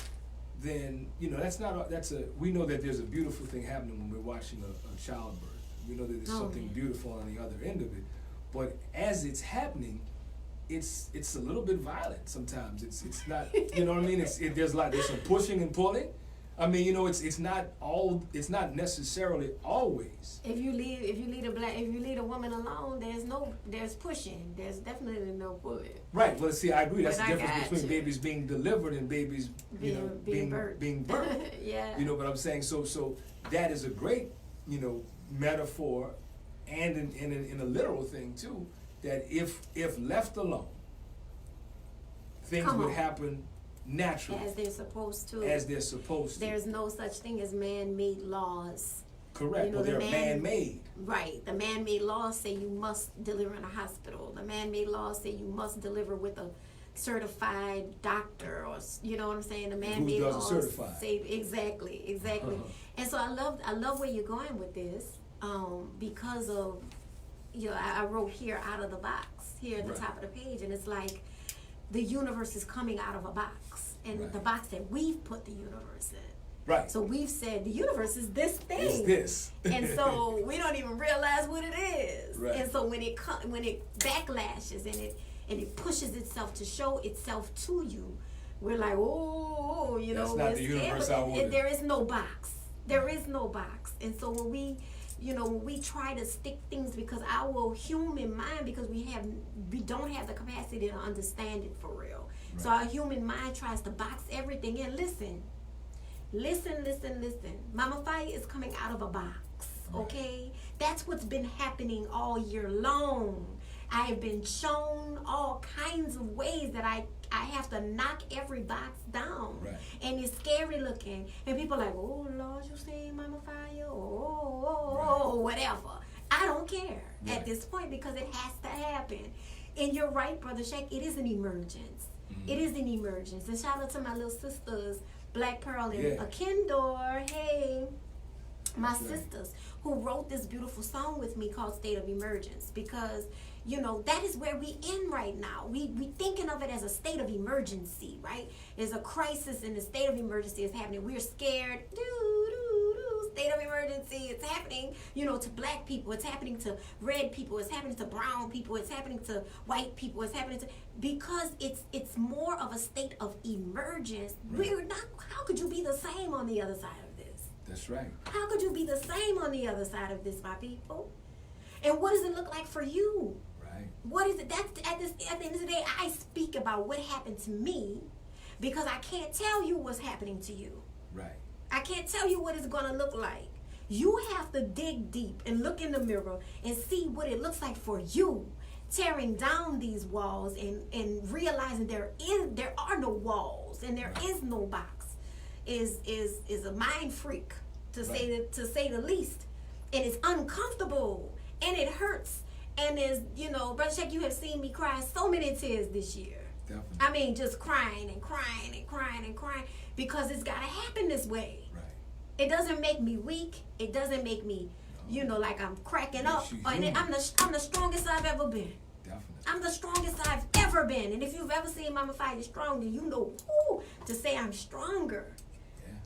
[SPEAKER 2] then, you know, we know that there's a beautiful thing happening when we're watching a childbirth. We know that there's something beautiful on the other end of it. But as it's happening, it's a little bit violent sometimes. It's not, you know what I mean? There's some pushing and pulling. I mean, you know, it's not necessarily always.
[SPEAKER 1] If you leave a woman alone, there's pushing. There's definitely no pulling.
[SPEAKER 2] Right. Well, see, I agree. That's the difference between babies being delivered and babies, being birthed.
[SPEAKER 1] Yeah.
[SPEAKER 2] You know what I'm saying? So that is a great, you know, metaphor, and in a literal thing too. That if left alone, things would happen naturally.
[SPEAKER 1] As they're supposed to. There's no such thing as man-made laws.
[SPEAKER 2] Correct. You know, they're man-made.
[SPEAKER 1] Right. The man-made laws say you must deliver in a hospital. The man-made laws say you must deliver with a certified doctor, or you know what I'm saying. The man-made laws say exactly. And so I love where you're going with this, because of, you know, I wrote here out of the box here at the top of the page, and it's like the universe is coming out of a box, and the box that we've put the universe in.
[SPEAKER 2] Right.
[SPEAKER 1] So we've said the universe is this thing.
[SPEAKER 2] It's this.
[SPEAKER 1] And so we don't even realize what it is.
[SPEAKER 2] Right.
[SPEAKER 1] And so when it backlashes and it pushes itself to show itself to you, we're like, oh, you know,
[SPEAKER 2] that's not the universe I wanted.
[SPEAKER 1] There is no box. There is no box. And so when we try to stick things, because our human mind, because we don't have the capacity to understand it for real. Right. So our human mind tries to box everything in. Listen. Mama Fiyah is coming out of a box, okay? That's what's been happening all year long. I have been shown all kinds of ways that I have to knock every box down.
[SPEAKER 2] Right.
[SPEAKER 1] And it's scary looking. And people are like, oh, Lord, you saying Mama Fiyah? Oh, whatever. I don't care at this point, because it has to happen. And you're right, Brother Shaq, it is an emergence. Mm-hmm. It is an emergence. And shout out to my little sisters, Black Pearl and Akindor, hey, my sisters, who wrote this beautiful song with me called State of Emergence, because, you know, that is where we in right now. We thinking of it as a state of emergency, right? There's a crisis, and the state of emergency is happening. We're scared. State of emergency. It's happening, you know, to black people. It's happening to red people. It's happening to brown people. It's happening to white people. It's happening to, because it's more of a state of emergence.
[SPEAKER 2] Right.
[SPEAKER 1] We're not. How could you be the same on the other side of this?
[SPEAKER 2] That's right.
[SPEAKER 1] How could you be the same on the other side of this, my people? And what does it look like for you?
[SPEAKER 2] Right.
[SPEAKER 1] What is it? That's at the end of the day, I speak about what happened to me, because I can't tell you what's happening to you.
[SPEAKER 2] Right.
[SPEAKER 1] I can't tell you what it's going to look like. You have to dig deep and look in the mirror and see what it looks like for you. Tearing down these walls and realizing there are no walls and there is no box is a mind freak, to say the least. And it's uncomfortable and it hurts. And is, you know, Brother Shaq, you have seen me cry so many tears this year.
[SPEAKER 2] Definitely.
[SPEAKER 1] I mean, just crying, because it's got to happen this way.
[SPEAKER 2] Right.
[SPEAKER 1] It doesn't make me weak. It doesn't make me, you know, like I'm cracking up. And I'm the strongest I've ever been.
[SPEAKER 2] Definitely.
[SPEAKER 1] I'm the strongest I've ever been. And if you've ever seen Mama Fiyah strong, then you know, to say I'm stronger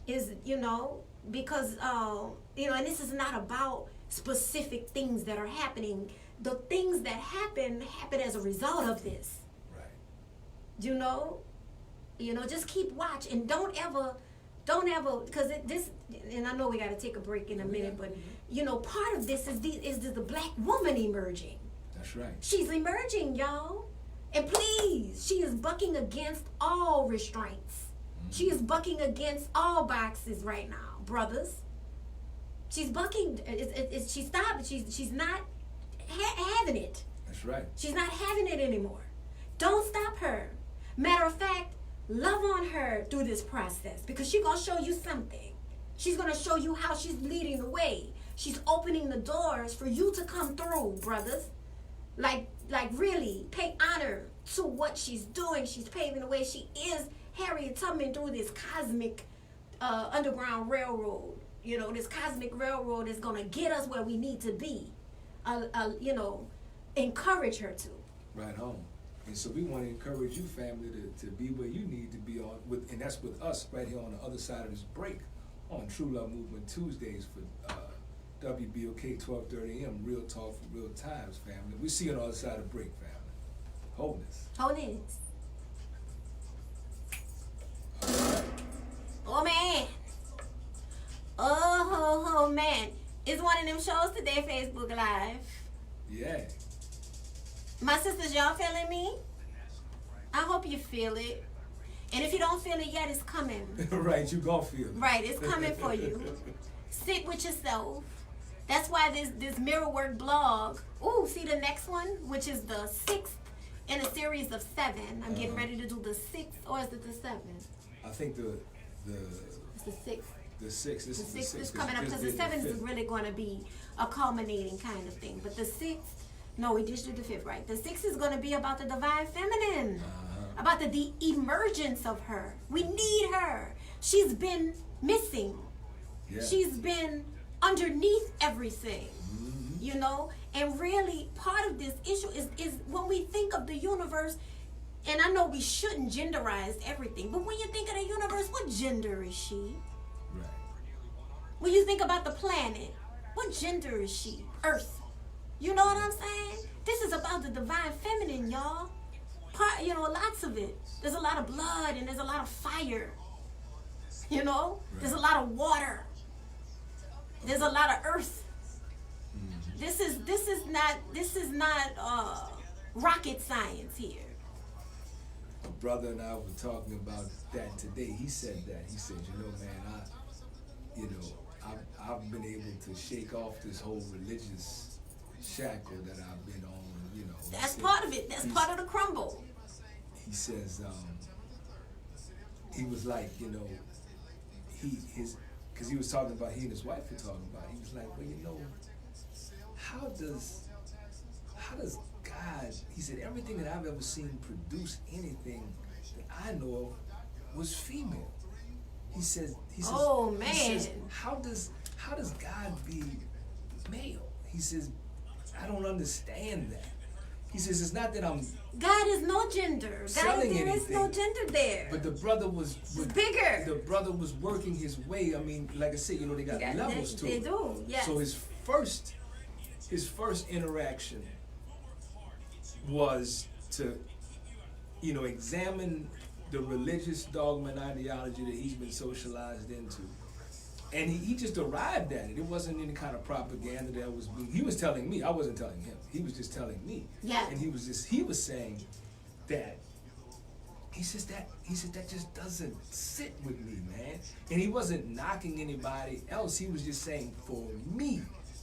[SPEAKER 1] is, you know, because, you know, and this is not about specific things that are happening. The things that happen as a result of this.
[SPEAKER 2] Right.
[SPEAKER 1] You know, just keep watch, and don't ever, because this, and I know we got to take a break in a minute, but you know, part of this is the black woman emerging.
[SPEAKER 2] That's right.
[SPEAKER 1] She's emerging, y'all, and please, she is bucking against all restraints. Mm-hmm. She is bucking against all boxes right now, brothers. She's bucking. She stopped. She's not having it.
[SPEAKER 2] That's right.
[SPEAKER 1] She's not having it anymore. Don't stop her. Matter of fact, love on her through this process because she's going to show you something. She's going to show you how she's leading the way. She's opening the doors for you to come through, brothers. Like really pay honor to what she's doing. She's paving the way. She is Harriet Tubman through this cosmic underground railroad. You know, this cosmic railroad is going to get us where we need to be. You know, encourage her to.
[SPEAKER 2] Right on. And so we want to encourage you, family, to be where you need to be and that's with us right here on the other side of this break on True Love Movement Tuesdays for WBOK 12:30 a.m. Real Talk for Real Times, family. We see you on the other side of the break, family. Wholeness.
[SPEAKER 1] Wholeness.
[SPEAKER 2] All right.
[SPEAKER 1] Oh man. Oh man. It's one of them shows today, Facebook Live.
[SPEAKER 2] Yeah.
[SPEAKER 1] My sisters, y'all feeling me? I hope you feel it. And if you don't feel it yet, it's coming.
[SPEAKER 2] Right, you gonna feel it.
[SPEAKER 1] Right, it's coming for you. Sit with yourself. That's why this Mirror Work blog, ooh, see the next one, which is the 6th in a series of 7. I'm getting ready to do the 6th, or is it the 7th?
[SPEAKER 2] I think
[SPEAKER 1] It's the 6th.
[SPEAKER 2] the 6th. This is the 6th.
[SPEAKER 1] is coming up because the 7th is really going to be a culminating kind of thing. But the 6th, no, we just did the 5th, right? The 6th is going to be about the divine feminine, about the emergence of her. We need her. She's been missing.
[SPEAKER 2] Yeah.
[SPEAKER 1] She's been underneath everything, you know? And really, part of this issue is when we think of the universe, and I know we shouldn't genderize everything, but when you think of the universe, what gender is she?
[SPEAKER 2] Right.
[SPEAKER 1] When you think about the planet, what gender is she? Earth. You know what I'm saying? This is about the divine feminine, y'all. You know, lots of it. There's a lot of blood and there's a lot of fire. You know? Right. There's a lot of water. There's a lot of earth. This is not rocket science here.
[SPEAKER 2] A brother and I were talking about that today. He said that. He said, you know, man, I've been able to shake off this whole religious shackle that I've been on, you know.
[SPEAKER 1] That's part of it. That's part of the crumble.
[SPEAKER 2] He says, he was like, you know, because he was talking about, he and his wife were talking about, he was like, well, you know, how does God, he said, everything that I've ever seen produce anything that I know of was female. He says,
[SPEAKER 1] oh man,
[SPEAKER 2] he says, how does God be male? He says, I don't understand that. He says, it's not that I'm
[SPEAKER 1] God is no gender.
[SPEAKER 2] There
[SPEAKER 1] is no gender there.
[SPEAKER 2] But the brother was
[SPEAKER 1] bigger.
[SPEAKER 2] The brother was working his way. I mean, like I said, you know, they got levels to it.
[SPEAKER 1] They do, yes.
[SPEAKER 2] So his first interaction was to, you know, examine the religious dogma and ideology that he's been socialized into. And he just arrived at it. It wasn't any kind of propaganda that was being, he was telling me, I wasn't telling him. He was just telling me.
[SPEAKER 1] Yeah.
[SPEAKER 2] And he was saying that, he said that just doesn't sit with me, man. And he wasn't knocking anybody else. He was just saying, for me,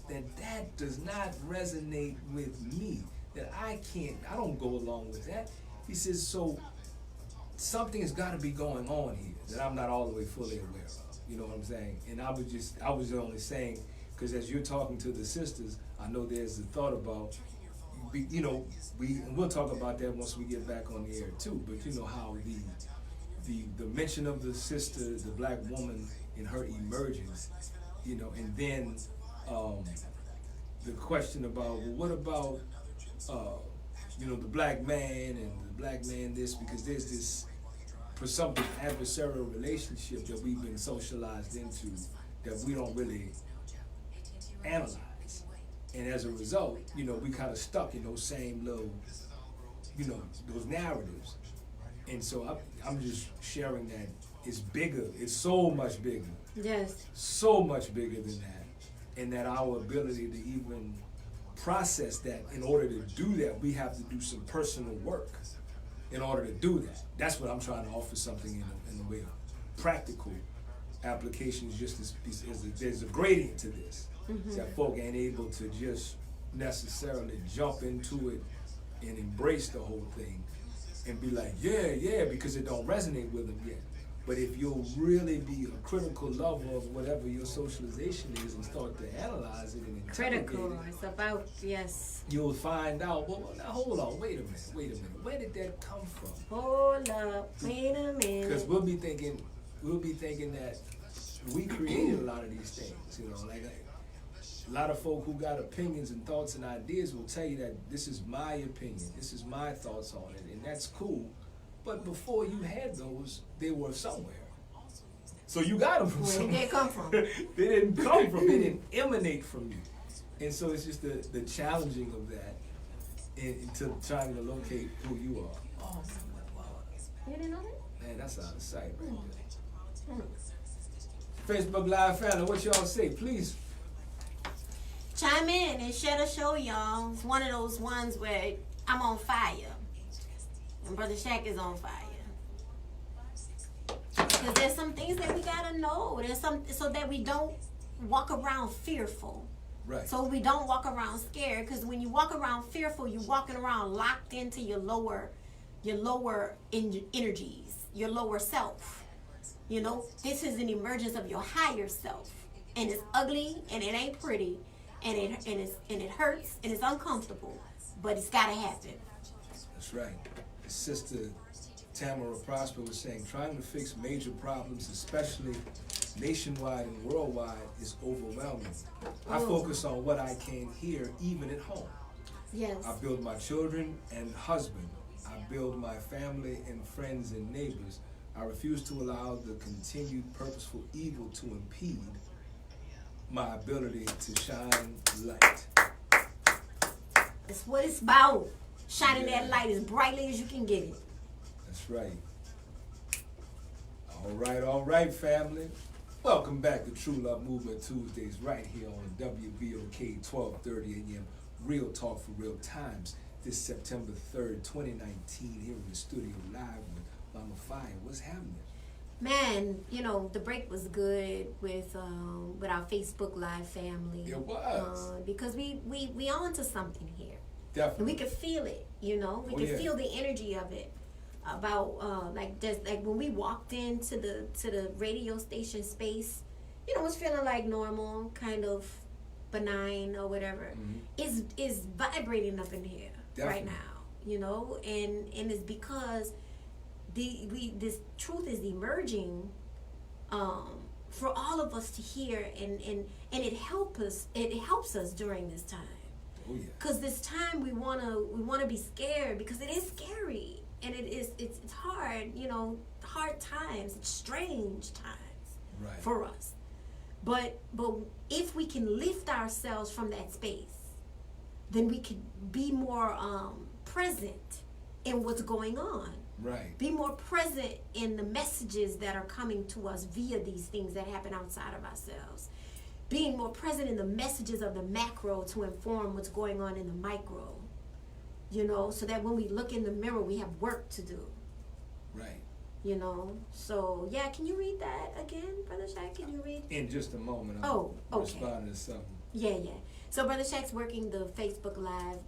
[SPEAKER 2] that does not resonate with me. That I don't go along with that. He says, so something has got to be going on here that I'm not all the way fully aware of. You know what I'm saying? And I was only saying, because as you're talking to the sisters, I know there's a thought about, you know, and we'll talk about that once we get back on the air too, but you know how the mention of the sister, the black woman in her emergence, you know, and then the question about, well, what about, you know, the black man and the black man this, because there's this presumptive adversarial relationship that we've been socialized into that we don't really analyze. And as a result, you know, we kind of stuck in those same little, you know, those narratives. And so I'm just sharing that it's bigger, it's so much bigger.
[SPEAKER 1] Yes. So
[SPEAKER 2] much bigger than that. And that our ability to even process that, in order to do that, we have to do some personal work in order to do that. That's what I'm trying to offer, something in the way of practical applications. Just as there's a gradient to this, that folk ain't able to just necessarily jump into it and embrace the whole thing. and be like, yeah, because it don't resonate with them yet. But if you'll really be a critical lover of whatever your socialization is and start to analyze it and interrogate
[SPEAKER 1] Critical.
[SPEAKER 2] it,
[SPEAKER 1] It's about, yes.
[SPEAKER 2] you'll find out, well, now hold on, wait a minute. Where did that come from?
[SPEAKER 1] Hold up, wait a minute.
[SPEAKER 2] Because we'll be thinking that we created a lot of these things, you know, like a lot of folk who got opinions and thoughts and ideas will tell you that this is my opinion, this is my thoughts on it, and that's cool. But before you had those, they were somewhere. So you got them from somewhere.
[SPEAKER 1] Where did they come from?
[SPEAKER 2] They didn't come from, they didn't emanate from you. And so it's just the challenging of that into trying to locate who you are. Oh, wow.
[SPEAKER 1] You didn't know that?
[SPEAKER 2] Man, that's out of sight right there. Facebook Live family, what y'all say? Please.
[SPEAKER 1] Chime in and share the show, y'all. It's one of those ones where I'm on fire. And Brother Shaq is on fire. Because there's some things that we gotta know. There's some so that we don't walk around fearful.
[SPEAKER 2] Right.
[SPEAKER 1] So we don't walk around scared. Because when you walk around fearful, you're walking around locked into your lower energies, your lower self. You know, this is an emergence of your higher self, and it's ugly and it ain't pretty, and it hurts and it's uncomfortable, but it's gotta happen.
[SPEAKER 2] That's right. Sister Tamara Prosper was saying, trying to fix major problems, especially nationwide and worldwide, is overwhelming. I focus on what I can hear, even at home.
[SPEAKER 1] Yes.
[SPEAKER 2] I build my children and husband. I build my family and friends and neighbors. I refuse to allow the continued purposeful evil to impede my ability to shine light.
[SPEAKER 1] That's what it's about. Shining that light as brightly as you can get it.
[SPEAKER 2] That's right. All right, family. Welcome back to True Love Movement Tuesdays right here on WBOK 1230 AM. Real talk for real times. This September 3rd, 2019, here in the studio live with Mama Fiyah. What's happening?
[SPEAKER 1] Man, you know, the break was good with our Facebook Live family.
[SPEAKER 2] It was.
[SPEAKER 1] Because we on to something here.
[SPEAKER 2] Definitely.
[SPEAKER 1] And we could feel it, you know. We could feel the energy of it. About like when we walked into the radio station space, you know, it's feeling like normal, kind of benign or whatever. Mm-hmm. Is vibrating up in here right now, you know, and it's because this truth is emerging for all of us to hear, and it helps us during this time.
[SPEAKER 2] Oh yeah.
[SPEAKER 1] Because this time we wanna be scared, because it is scary. And it's hard, you know, hard times, it's strange times for us. But if we can lift ourselves from that space, then we could be more present in what's going on.
[SPEAKER 2] Right.
[SPEAKER 1] Be more present in the messages that are coming to us via these things that happen outside of ourselves. Being more present in the messages of the macro to inform what's going on in the micro. You know, so that when we look in the mirror, we have work to do.
[SPEAKER 2] Right.
[SPEAKER 1] You know, so yeah, can you read that again, Brother Shaq? Can you read?
[SPEAKER 2] In just a moment,
[SPEAKER 1] I'll
[SPEAKER 2] respond to something.
[SPEAKER 1] Yeah. So Brother Shaq's working the Facebook Live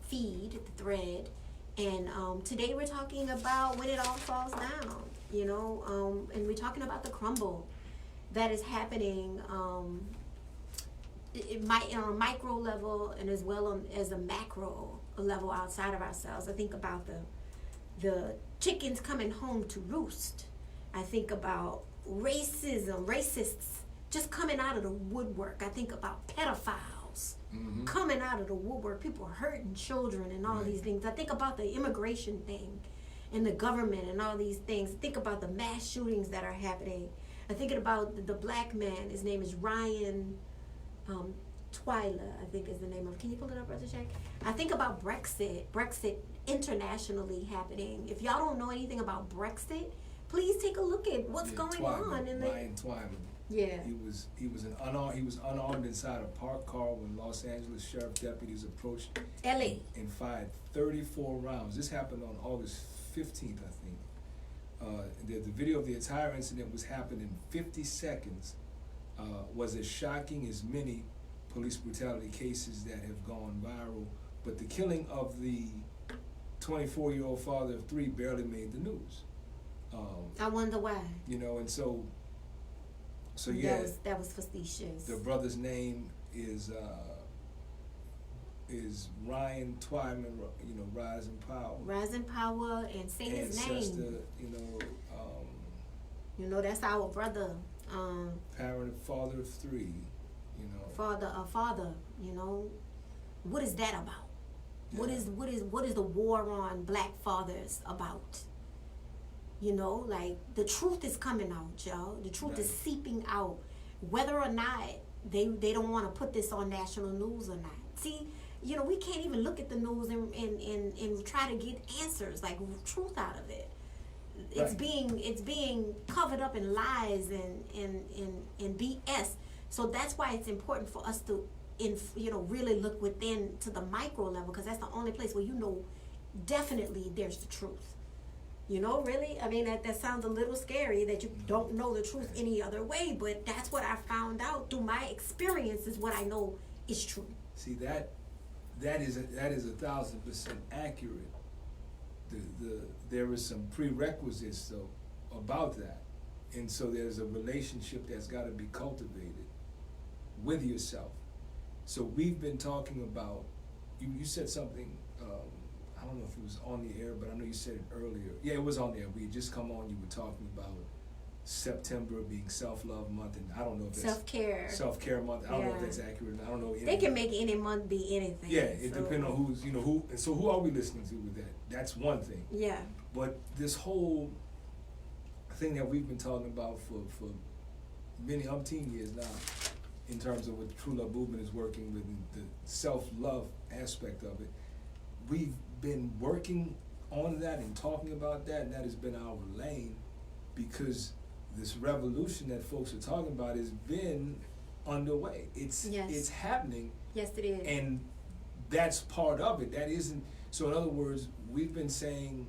[SPEAKER 1] feed, the thread, and today we're talking about when it all falls down. You know, and we're talking about the crumble that is happening. On a micro level, and as well as a macro level outside of ourselves. I think about the chickens coming home to roost. I think about racists just coming out of the woodwork. I think about pedophiles coming out of the woodwork. People hurting children and all these things. I think about the immigration thing and the government and all these things. I think about the mass shootings that are happening. I'm thinking about the black man. His name is Ryan Twyla, I think is the name of. Can you pull it up, Brother Shaq? I think about Brexit internationally happening. If y'all don't know anything about Brexit, please take a look at what's going on in
[SPEAKER 2] Ryan Twyla.
[SPEAKER 1] Yeah.
[SPEAKER 2] He was unarmed inside a parked car when Los Angeles sheriff deputies approached
[SPEAKER 1] LA
[SPEAKER 2] and fired 34 rounds. This happened on August 15th, I think. The video of the entire incident was happened in 50 seconds. Was as shocking as many police brutality cases that have gone viral, but the killing of the 24-year-old father of 3 barely made the news.
[SPEAKER 1] I wonder why.
[SPEAKER 2] You know, and so yeah.
[SPEAKER 1] That was facetious.
[SPEAKER 2] The brother's name is Ryan Twyman, you know, Rise in Power.
[SPEAKER 1] Rise in Power, and say his name.
[SPEAKER 2] You know.
[SPEAKER 1] You know, that's our brother.
[SPEAKER 2] Parent, father of 3. You know.
[SPEAKER 1] Father. You know, what is that about?
[SPEAKER 2] Yeah.
[SPEAKER 1] What is the war on black fathers about? You know, like, the truth is coming out, y'all. The truth is seeping out, whether or not they don't want to put this on national news or not. See, you know, we can't even look at the news and try to get answers, like, truth out of it. It's being covered up in lies and BS. So that's why it's important for us to, really look within to the micro level, because that's the only place where you know definitely there's the truth. You know, really? I mean, that sounds a little scary that you don't know the truth any other way, but that's what I found out through my experience is what I know is true.
[SPEAKER 2] See, that is 1,000% accurate. There is some prerequisites though about that, and so there's a relationship that's got to be cultivated with yourself. So we've been talking about. You said something. I don't know if it was on the air, but I know you said it earlier. Yeah, it was on there. We had just come on. You were talking about September being self-love month, and I don't know if that's self-care month. I don't know if that's accurate. I don't know.
[SPEAKER 1] They can make any month be anything.
[SPEAKER 2] Yeah, it depends on who's, who. And so who are we listening to with that? That's one thing.
[SPEAKER 1] Yeah.
[SPEAKER 2] But this whole thing that we've been talking about for many umpteen years now, in terms of what the True Love Movement is working with, the self-love aspect of it, we've been working on that and talking about that, and that has been our lane, because this revolution that folks are talking about has been underway. It's happening.
[SPEAKER 1] Yes, it is.
[SPEAKER 2] And that's part of it. That isn't. So in other words, we've been saying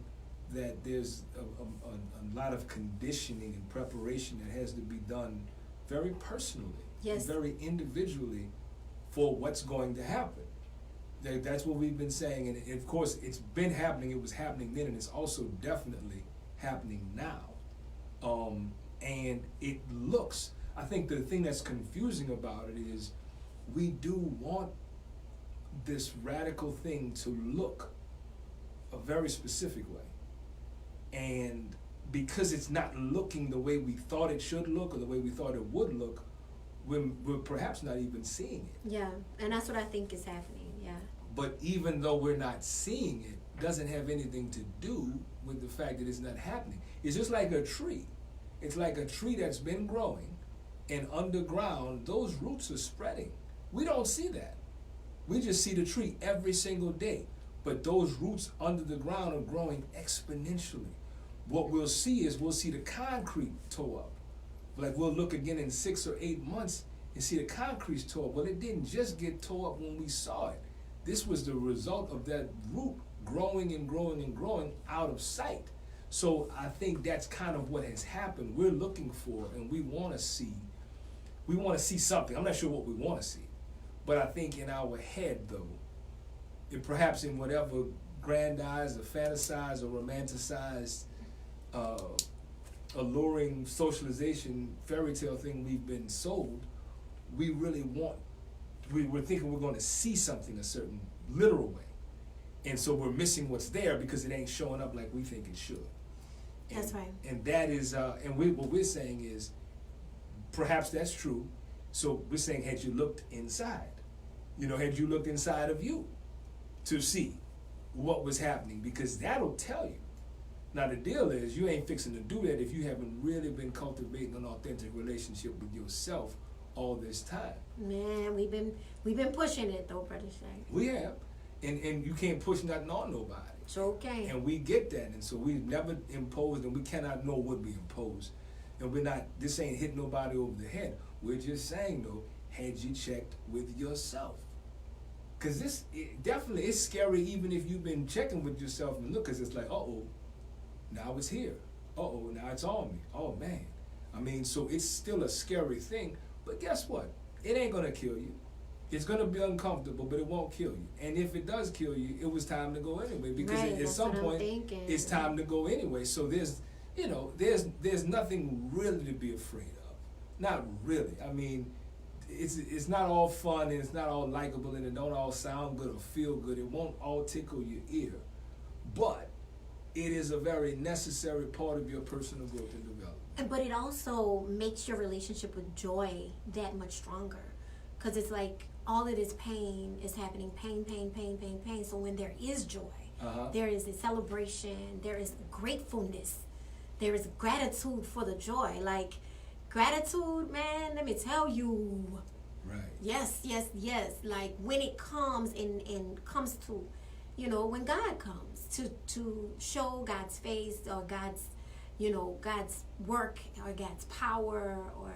[SPEAKER 2] that there's a lot of conditioning and preparation that has to be done very personally, and very individually, for what's going to happen. That's what we've been saying, and of course it's been happening. It was happening then, and it's also definitely happening now. And it looks, I think the thing that's confusing about it is we do want this radical thing to look a very specific way. And because it's not looking the way we thought it should look or the way we thought it would look, we're perhaps not even seeing it.
[SPEAKER 1] Yeah, and that's what I think is happening, yeah.
[SPEAKER 2] But even though we're not seeing it, doesn't have anything to do with the fact that it's not happening. It's just like a tree. It's like a tree that's been growing, and underground, those roots are spreading. We don't see that. We just see the tree every single day. But those roots under the ground are growing exponentially. What we'll see is the concrete toe up. Like we'll look again in 6 or 8 months and see the concrete toe up. Well, it didn't just get toe up when we saw it. This was the result of that root growing and growing and growing out of sight. So I think that's kind of what has happened. We're looking for, and we want to see something. I'm not sure what we want to see, but I think in our head, though, and perhaps in whatever grandized or fantasized or romanticized, alluring socialization fairy tale thing we've been sold, we really want. We're thinking we're going to see something a certain literal way, and so we're missing what's there because it ain't showing up like we think it should.
[SPEAKER 1] That's right.
[SPEAKER 2] And that is, what we're saying is, perhaps that's true. So we're saying, had you looked inside, had you looked inside of you to see what was happening, because that'll tell you. Now the deal is, you ain't fixing to do that if you haven't really been cultivating an authentic relationship with yourself all this time.
[SPEAKER 1] Man, we've been pushing it though, Brother Shay.
[SPEAKER 2] We have, and you can't push nothing on nobody.
[SPEAKER 1] It's okay.
[SPEAKER 2] And we get that, and so we've never imposed, and we cannot know what we imposed, and we're not. This ain't hitting nobody over the head. We're just saying though, had you checked with yourself? Because this definitely is scary, even if you've been checking with yourself and look, because it's like, now it's here. Now it's on me. Oh man. I mean, so it's still a scary thing. But guess what? It ain't gonna kill you. It's going to be uncomfortable, but it won't kill you. And if it does kill you, it was time to go anyway, because
[SPEAKER 1] right,
[SPEAKER 2] at some point it's time to go anyway. So there's nothing really to be afraid of. Not really. I mean, it's not all fun, and it's not all likable, and it don't all sound good or feel good. It won't all tickle your ear, but it is a very necessary part of your personal growth and development.
[SPEAKER 1] But it also makes your relationship with joy that much stronger, because it's like all of this pain is happening, pain. So when there is joy, there is a celebration, there is gratefulness, there is gratitude for the joy. Like, gratitude, man, let me tell you.
[SPEAKER 2] Right.
[SPEAKER 1] Yes. Like, when it comes and comes to, when God comes to show God's face, or God's work, or God's power, or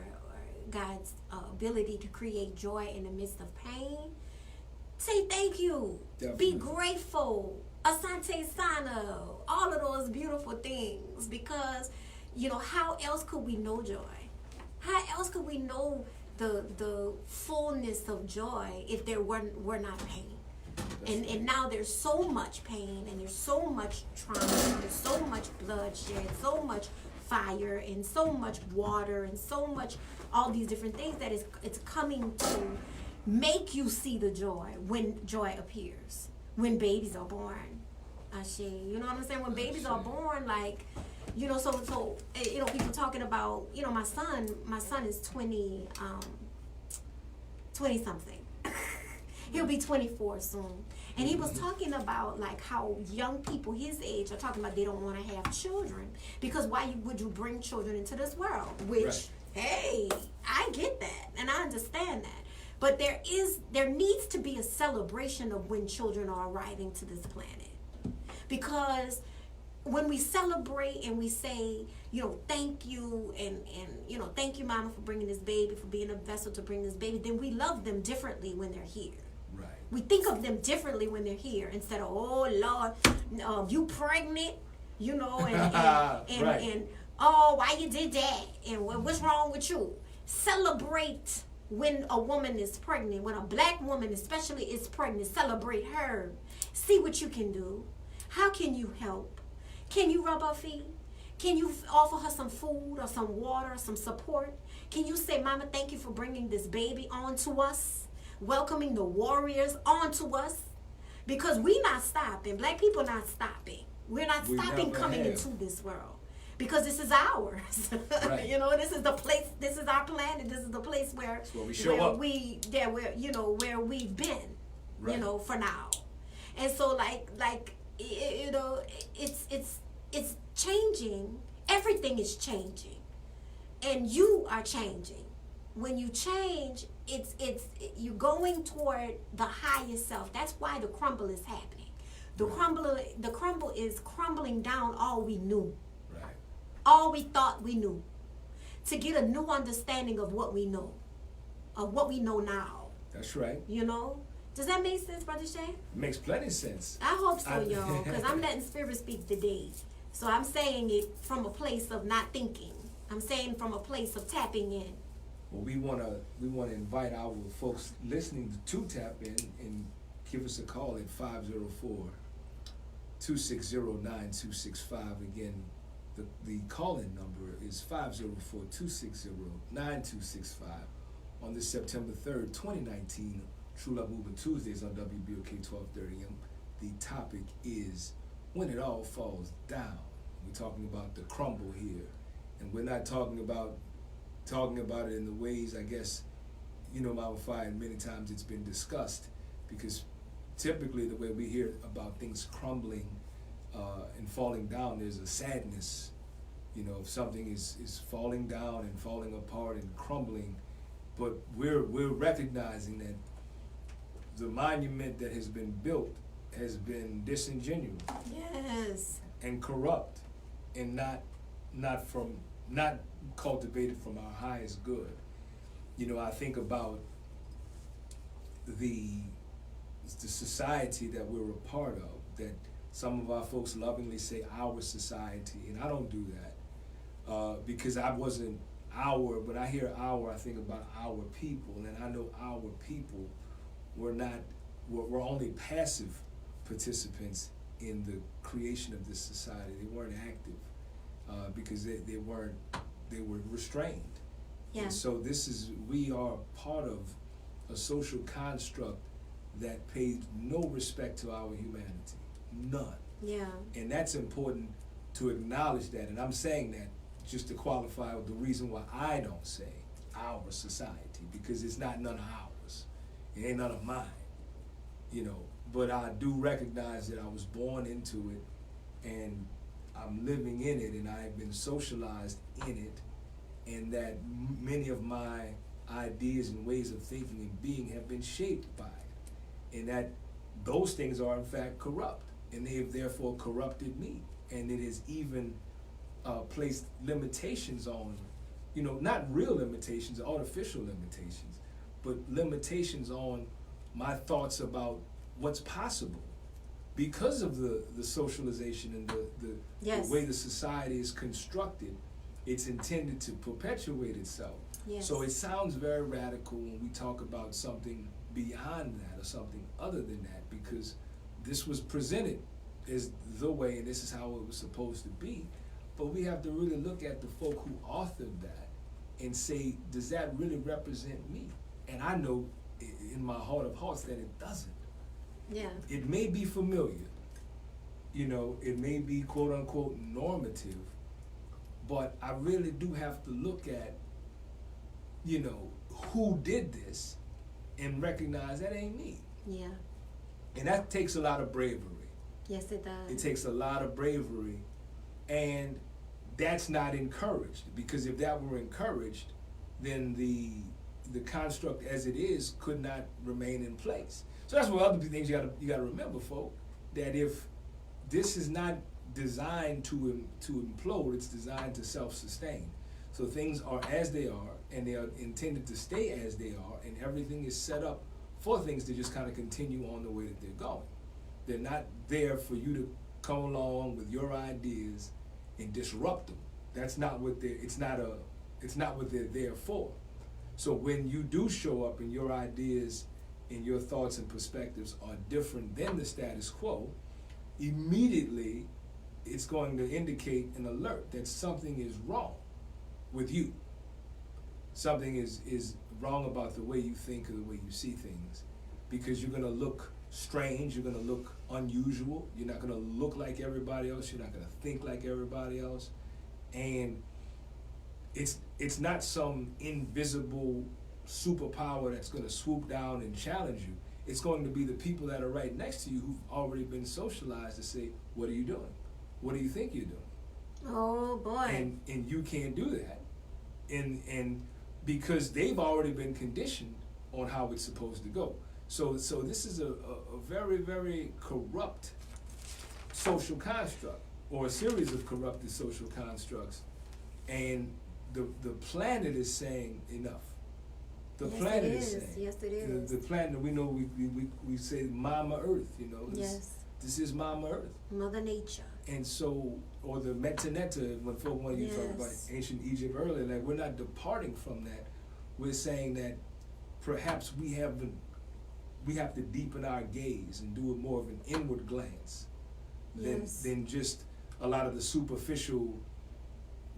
[SPEAKER 1] God's ability to create joy in the midst of pain, say thank you.
[SPEAKER 2] Definitely.
[SPEAKER 1] Be grateful. Asante Sana. All of those beautiful things, because how else could we know joy? How else could we know the fullness of joy if there were not pain? And now there's so much pain, and there's so much trauma, and there's so much bloodshed, so much fire, and so much water, and so much all these different things that it's coming to make you see the joy when joy appears. When babies are born, you know what I'm saying? When babies are born, like, so people talking about, my son is 20 something. He'll be 24 soon. And he was talking about, like, how young people his age are talking about they don't want to have children, because why would you bring children into this world? Which, right. Hey, I get that, and I understand that. But there needs to be a celebration of when children are arriving to this planet. Because when we celebrate and we say, thank you, and thank you, Mama, for bringing this baby, for being a vessel to bring this baby, then we love them differently when they're here.
[SPEAKER 2] Right.
[SPEAKER 1] We think of them differently when they're here, instead of, oh, Lord, you pregnant, and
[SPEAKER 2] right.
[SPEAKER 1] and oh, why you did that, and what's wrong with you? Celebrate when a woman is pregnant, when a black woman especially is pregnant. Celebrate her. See what you can do. How can you help? Can you rub her feet? Can you offer her some food or some water or some support? Can you say, Mama, thank you for bringing this baby onto us, welcoming the warriors onto us? Because we not stopping. Black people not stopping. We're not stopping coming into this world, because this is ours.
[SPEAKER 2] Right.
[SPEAKER 1] This is the place. This is our planet. This is the place where
[SPEAKER 2] we show up.
[SPEAKER 1] Where we've been.
[SPEAKER 2] Right.
[SPEAKER 1] For now. And so it's changing. Everything is changing, and you are changing. When you change, you're going toward the highest self. That's why the crumble is happening. The crumble is crumbling down all we knew.
[SPEAKER 2] Right.
[SPEAKER 1] All we thought we knew, to get a new understanding of what we know, now.
[SPEAKER 2] That's right.
[SPEAKER 1] Does that make sense, Brother Shay?
[SPEAKER 2] It makes plenty sense.
[SPEAKER 1] I hope so, y'all, because I'm letting Spirit speak today. So I'm saying it from a place of not thinking. I'm saying from a place of tapping in.
[SPEAKER 2] Well, we wanna invite our folks listening to tap in and give us a call at 504-260-9265. Again, the call-in number is 504-260-9265 on this September 3rd, 2019, True Love Movement Tuesdays on WBOK 1230 AM. The topic is when it all falls down. We're talking about the crumble here, and we're not talking about it in the ways, I guess, Mama Fiyah, many times it's been discussed, because typically the way we hear about things crumbling and falling down, there's a sadness. If something is falling down and falling apart and crumbling, but we're recognizing that the monument that has been built has been disingenuous.
[SPEAKER 1] Yes.
[SPEAKER 2] And corrupt, and not cultivated from our highest good. I think about the society that we're a part of, that some of our folks lovingly say our society, and I don't do that because I wasn't our. When I hear our, I think about our people, and I know our people were only passive participants in the creation of this society. They weren't active because they were restrained.
[SPEAKER 1] Yeah.
[SPEAKER 2] And so we are part of a social construct that pays no respect to our humanity, none.
[SPEAKER 1] Yeah.
[SPEAKER 2] And that's important to acknowledge that. And I'm saying that just to qualify the reason why I don't say our society, because it's not none of ours. It ain't none of mine, you know. But I do recognize that I was born into it, and I'm living in it, and I've been socialized in it, and that many of my ideas and ways of thinking and being have been shaped by it, and that those things are in fact corrupt, and they have therefore corrupted me, and it has even placed limitations on, you know, not real limitations, artificial limitations, but limitations on my thoughts about what's possible because of the socialization and the way the society is constructed. It's intended to perpetuate itself.
[SPEAKER 1] Yes.
[SPEAKER 2] So it sounds very radical when we talk about something beyond that or something other than that, because this was presented as the way and this is how it was supposed to be. But we have to really look at the folk who authored that and say, does that really represent me? And I know in my heart of hearts that it doesn't.
[SPEAKER 1] Yeah.
[SPEAKER 2] It may be familiar, you know, it may be quote unquote normative, but I really do have to look at, you know, who did this and recognize that ain't me.
[SPEAKER 1] Yeah.
[SPEAKER 2] And that takes a lot of bravery.
[SPEAKER 1] Yes, it does.
[SPEAKER 2] It takes a lot of bravery, and that's not encouraged, because if that were encouraged, then the construct as it is could not remain in place. So that's one other things you gotta remember, folk, that if this is not designed to implode, it's designed to self-sustain. So things are as they are, and they are intended to stay as they are, and everything is set up for things to just kind of continue on the way that they're going. They're not there for you to come along with your ideas and disrupt them. That's not what it's not what they're there for. So when you do show up and your ideas and your thoughts and perspectives are different than the status quo, immediately it's going to indicate an alert that something is wrong with you. Something is wrong about the way you think or the way you see things, because you're going to look strange, you're going to look unusual, you're not going to look like everybody else, you're not going to think like everybody else, and it's not some invisible superpower that's going to swoop down and challenge you. It's going to be the people that are right next to you who've already been socialized to say, what are you doing? What do you think you're doing?
[SPEAKER 1] Oh boy.
[SPEAKER 2] And you can't do that. And because they've already been conditioned on how it's supposed to go. So this is a very, very corrupt social construct, or a series of corrupted social constructs. And the planet is saying enough. The
[SPEAKER 1] Yes,
[SPEAKER 2] planet
[SPEAKER 1] it
[SPEAKER 2] is
[SPEAKER 1] is.
[SPEAKER 2] saying.
[SPEAKER 1] Yes, it is.
[SPEAKER 2] The planet, we know, we say Mama Earth, you know.
[SPEAKER 1] Yes.
[SPEAKER 2] This is Mama Earth.
[SPEAKER 1] Mother Nature.
[SPEAKER 2] And so, or the Metaneta, when folk want you to talk about ancient Egypt earlier, like we're not departing from that. We're saying that perhaps we have to deepen our gaze and do more of an inward glance than just a lot of the superficial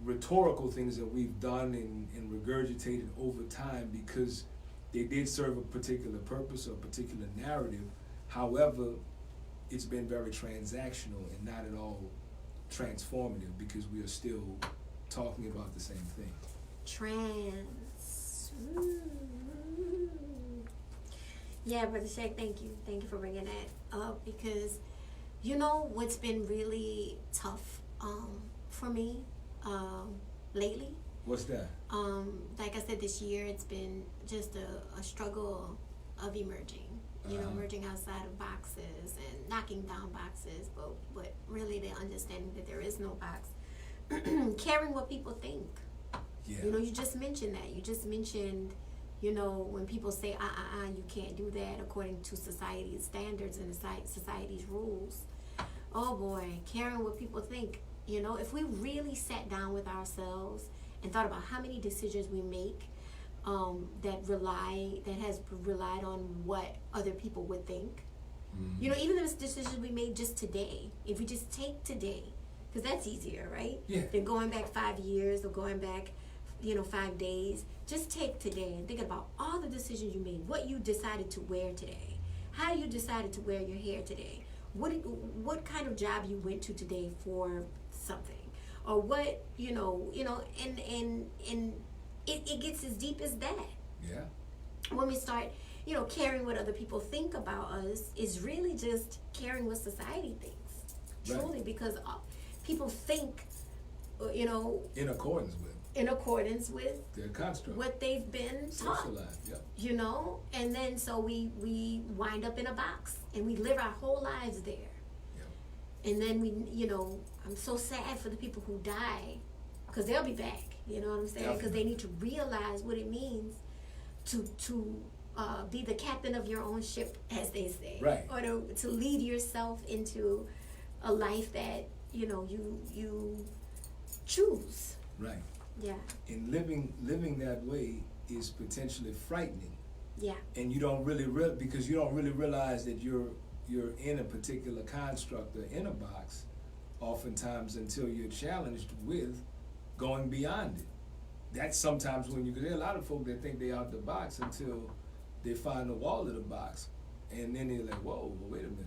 [SPEAKER 2] rhetorical things that we've done and regurgitated over time, because they did serve a particular purpose or a particular narrative. However, it's been very transactional and not at all transformative, because we are still talking about the same thing.
[SPEAKER 1] Yeah, Brother Shaq, thank you. Thank you for bringing that up, because you know what's been really tough for me lately?
[SPEAKER 2] What's that?
[SPEAKER 1] Like I said, this year it's been just a struggle of emerging. You know, emerging outside of boxes and knocking down boxes, but really the understanding that there is no box. Caring what people think.
[SPEAKER 2] Yeah.
[SPEAKER 1] You know, you just mentioned that. You just mentioned, you know, when people say, you can't do that according to society's standards and society's rules. Oh boy, caring what people think. You know, if we really sat down with ourselves and thought about how many decisions we make that has relied on what other people would think. You know, even the decisions we made just today, if we just take today, because that's easier, right?
[SPEAKER 2] Yeah.
[SPEAKER 1] Than going back 5 years or going back, 5 days. Just take today and think about all the decisions you made, what you decided to wear today, how you decided to wear your hair today, what kind of job you went to today for something, or what, and it gets as deep as that.
[SPEAKER 2] Yeah.
[SPEAKER 1] When we start, caring what other people think about us, is really just caring what society thinks.
[SPEAKER 2] Right.
[SPEAKER 1] Truly, because people think,
[SPEAKER 2] in accordance with their construct,
[SPEAKER 1] what they've been taught.
[SPEAKER 2] Socialized, yeah.
[SPEAKER 1] And then so we wind up in a box and we live our whole lives there. Yeah. And then I'm so sad for the people who die, because they'll be back. You know what I'm saying? Because they need to realize what it means to be the captain of your own ship, as they say.
[SPEAKER 2] Right.
[SPEAKER 1] Or to lead yourself into a life that, you choose.
[SPEAKER 2] Right.
[SPEAKER 1] Yeah.
[SPEAKER 2] And living that way is potentially frightening.
[SPEAKER 1] Yeah.
[SPEAKER 2] And you don't really because you don't really realize that you're in a particular construct or in a box, oftentimes, until you're challenged with going beyond it. That's sometimes because there are a lot of folk that think they're out the box until they find the wall of the box, and then they're like, whoa, well, wait a minute,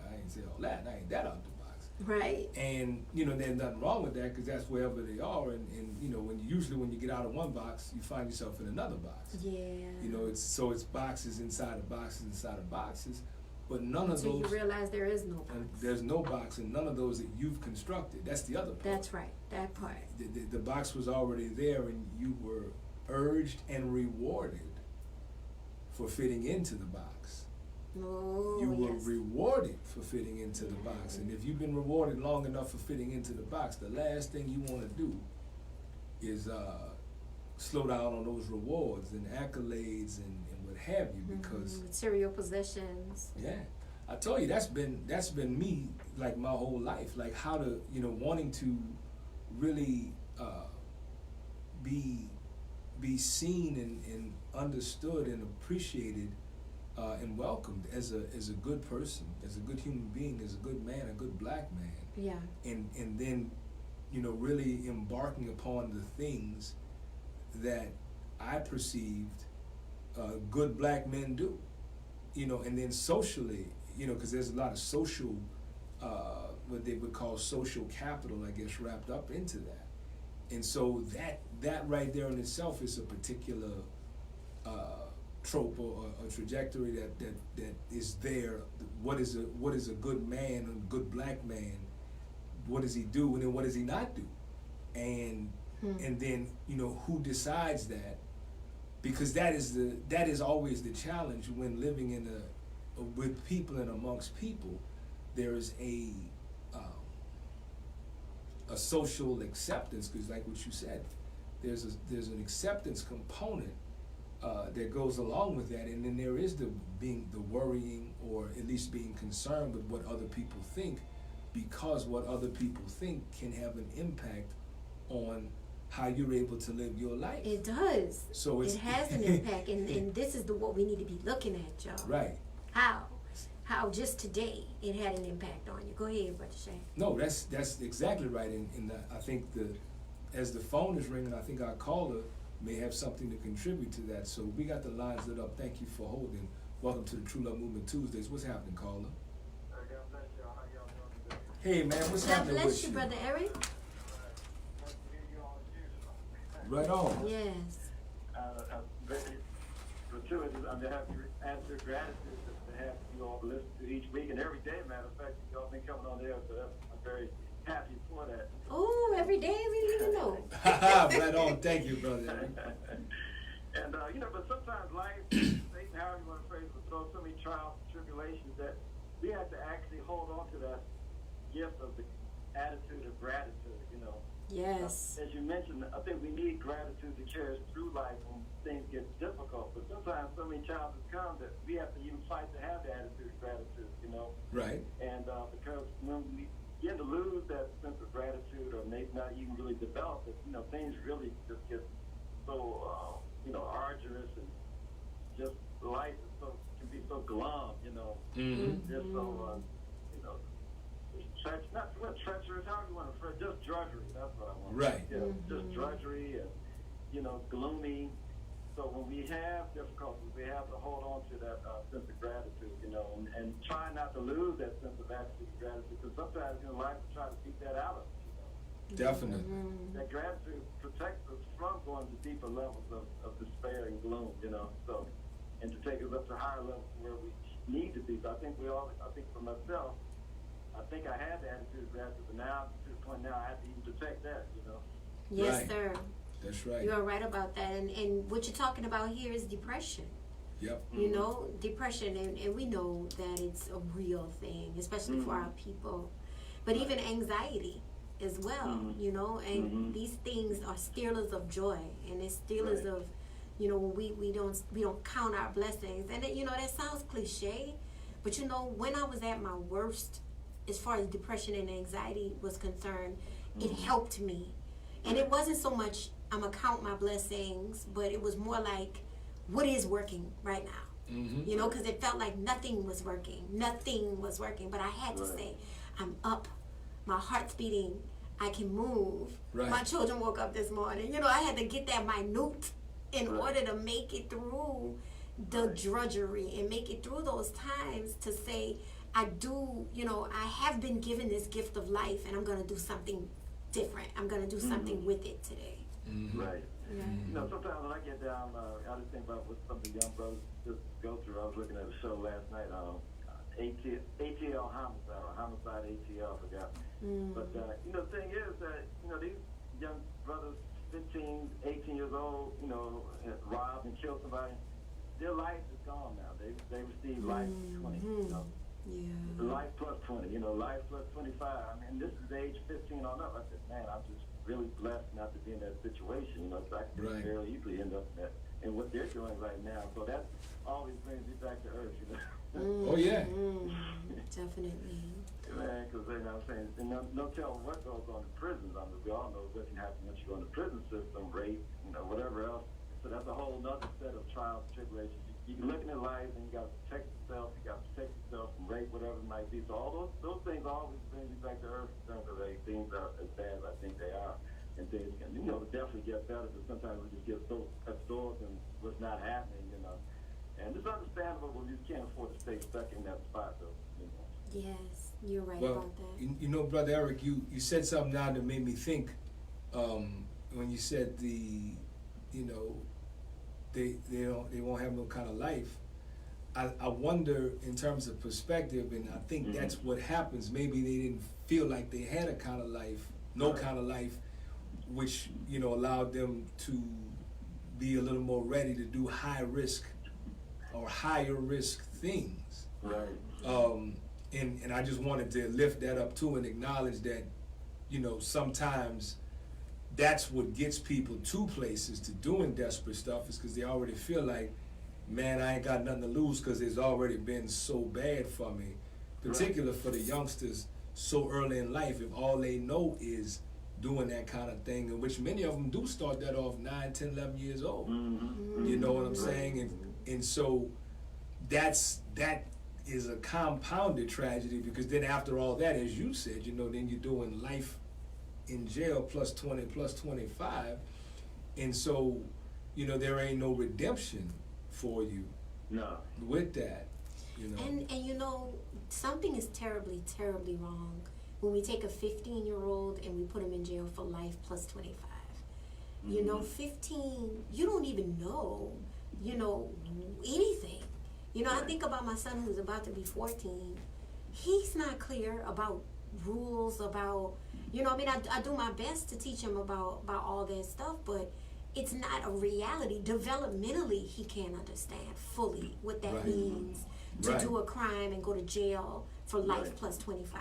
[SPEAKER 2] I ain't say all that, I ain't that out the box.
[SPEAKER 1] Right.
[SPEAKER 2] And there's nothing wrong with that, because that's wherever they are, and when you get out of one box, you find yourself in another box.
[SPEAKER 1] Yeah.
[SPEAKER 2] It's boxes inside of boxes inside of boxes, but none of those.
[SPEAKER 1] So you realize there is no box.
[SPEAKER 2] There's no box, and none of those that you've constructed. That's the other part.
[SPEAKER 1] That's right. That part.
[SPEAKER 2] The box was already there, and you were urged and rewarded for fitting into the box.
[SPEAKER 1] Oh,
[SPEAKER 2] you were rewarded for fitting into the box. And if you've been rewarded long enough for fitting into the box, the last thing you want to do is slow down on those rewards and accolades and what have you, because
[SPEAKER 1] material possessions.
[SPEAKER 2] Yeah. I told you that's been me, like, my whole life, like how to, wanting to really be seen and understood and appreciated and welcomed as a good person, as a good human being, as a good man, a good black man.
[SPEAKER 1] Yeah.
[SPEAKER 2] And then, really embarking upon the things that I perceived good black men do. And then socially, because there's a lot of social, what they would call social capital, I guess, wrapped up into that. And so that right there in itself is a particular trope or a trajectory that is there. What is a good man, a good black man? What does he do, and then what does he not do? And then who decides that? Because that is always the challenge when living with people and amongst people. There is a social acceptance, because like what you said, there's an acceptance component that goes along with that, and then there is the worrying, or at least being concerned with what other people think, because what other people think can have an impact on how you're able to live your life.
[SPEAKER 1] It does.
[SPEAKER 2] So it
[SPEAKER 1] has an impact, and this is what we need to be looking at, y'all.
[SPEAKER 2] Right.
[SPEAKER 1] How just today it had an impact on you. Go ahead, Brother Shay.
[SPEAKER 2] No, that's exactly right. And I think as the phone is ringing, I think our caller may have something to contribute to that. So we got the lines lit up. Thank you for holding. Welcome to the True Love Movement Tuesdays. What's happening, caller?
[SPEAKER 3] God bless y'all. How y'all doing today?
[SPEAKER 2] Hey, man, what's happening with you?
[SPEAKER 1] God bless you, Brother Eric.
[SPEAKER 3] Nice to hear you all as usual.
[SPEAKER 2] Right on.
[SPEAKER 1] Yes.
[SPEAKER 3] I'm very gratuitous. I'm to have to answer gratitude to have you all listen to each week and every day. Matter of fact, y'all been coming on there, so I'm very happy for that.
[SPEAKER 1] Oh, every day, we didn't even know.
[SPEAKER 2] Right on. Thank you, brother.
[SPEAKER 3] And but sometimes life, Satan, however you want to phrase it, will throw so many trials and tribulations that we have to actually hold on to that gift of the attitude of gratitude.
[SPEAKER 1] Yes.
[SPEAKER 3] As you mentioned, I think we need gratitude to carry us through life when things get difficult. But sometimes so many challenges come that we have to even fight to have the attitude of gratitude.
[SPEAKER 2] Right.
[SPEAKER 3] And because when we begin to lose that sense of gratitude, or maybe not even really develop it, things really just get so arduous, and just life is can be so glum, just so, not treacherous, how do you want to phrase, just drudgery, that's what I want.
[SPEAKER 2] Right.
[SPEAKER 3] Just drudgery and, gloomy. So when we have difficulties, we have to hold on to that sense of gratitude, and try not to lose that sense of gratitude, because sometimes, life will try to beat that out of us,
[SPEAKER 2] Definitely.
[SPEAKER 3] That gratitude protects us from going to deeper levels of despair and gloom, so, and to take us up to higher levels where we need to be. So I think for myself, I think I had the attitude of gratitude, but now, to the point now, I have to even protect that,
[SPEAKER 1] Yes,
[SPEAKER 2] Right.
[SPEAKER 1] sir.
[SPEAKER 2] That's right.
[SPEAKER 1] You are right about that. And what you're talking about here is depression.
[SPEAKER 2] Yep.
[SPEAKER 1] Depression, and we know that it's a real thing, especially for our people. But even anxiety as well, and these things are stealers of joy, and it's stealers of, when we don't count our blessings. And that sounds cliche, but when I was at my worst, as far as depression and anxiety was concerned, it helped me. And it wasn't so much I'm gonna count my blessings, but it was more like, what is working right now? Because it felt like nothing was working. But I had to say, I'm up, my heart's beating, I can move.
[SPEAKER 2] Right.
[SPEAKER 1] My children woke up this morning. I had to get that minute in order to make it through the drudgery and make it through those times to say, I have been given this gift of life, and I'm going to do something different. I'm going to do something with it today.
[SPEAKER 3] Right. Sometimes when I get down, I just think about what some of the young brothers just go through. I was looking at a show last night, ATL Homicide, or Homicide ATL, I forgot. But, the thing is that, these young brothers, 15, 18 years old, have robbed and killed somebody. Their life is gone now. They receive life 20, Life plus 20, life plus 25. I mean, this is age 15 on up. I said, man, I'm just really blessed not to be in that situation. So I can very easily end up in what they're doing right now. So that always brings me back to earth,
[SPEAKER 2] Oh, yeah.
[SPEAKER 1] Definitely.
[SPEAKER 3] Man, because I'm saying, and no telling what goes on in prisons. I mean, we all know what can happen once you go in the prison system, rape, whatever else. So that's a whole other set of trials and tribulations. You're looking at life, and you got to protect yourself. You got to protect yourself from rape, whatever it might be. So all those things always bring you back to earth in terms of things are as bad as I think they are, and things can definitely get better. But sometimes we just get so absorbed in what's not happening, And it's understandable, but we can't afford to stay stuck in that spot, though.
[SPEAKER 1] Yes, you're right
[SPEAKER 2] Well,
[SPEAKER 1] about that.
[SPEAKER 2] Brother Eric, you said something now that made me think. When you said they won't have no kind of life. I wonder in terms of perspective, and I think that's what happens. Maybe they didn't feel like they had a kind of life, kind of life, which allowed them to be a little more ready to do high risk or higher risk things.
[SPEAKER 3] Right.
[SPEAKER 2] And I just wanted to lift that up too and acknowledge that, sometimes that's what gets people to places to doing desperate stuff, is because they already feel like, man, I ain't got nothing to lose because it's already been so bad for me. Particular for the youngsters so early in life, if all they know is doing that kind of thing, in which many of them do start that off 9, 10, 11 years old. You know what I'm saying? And so that is a compounded tragedy, because then after all that, as you said, then you're doing life in jail plus 20 plus 25, and so there ain't no redemption for you with that.
[SPEAKER 1] And something is terribly, terribly wrong when we take a 15-year-old and we put him in jail for life plus 25. 15, you don't even know anything. I think about my son who's about to be 14. He's not clear about rules, about I do my best to teach him about all that stuff, but it's not a reality. Developmentally, he can't understand fully what that means to do a crime and go to jail for life plus 25.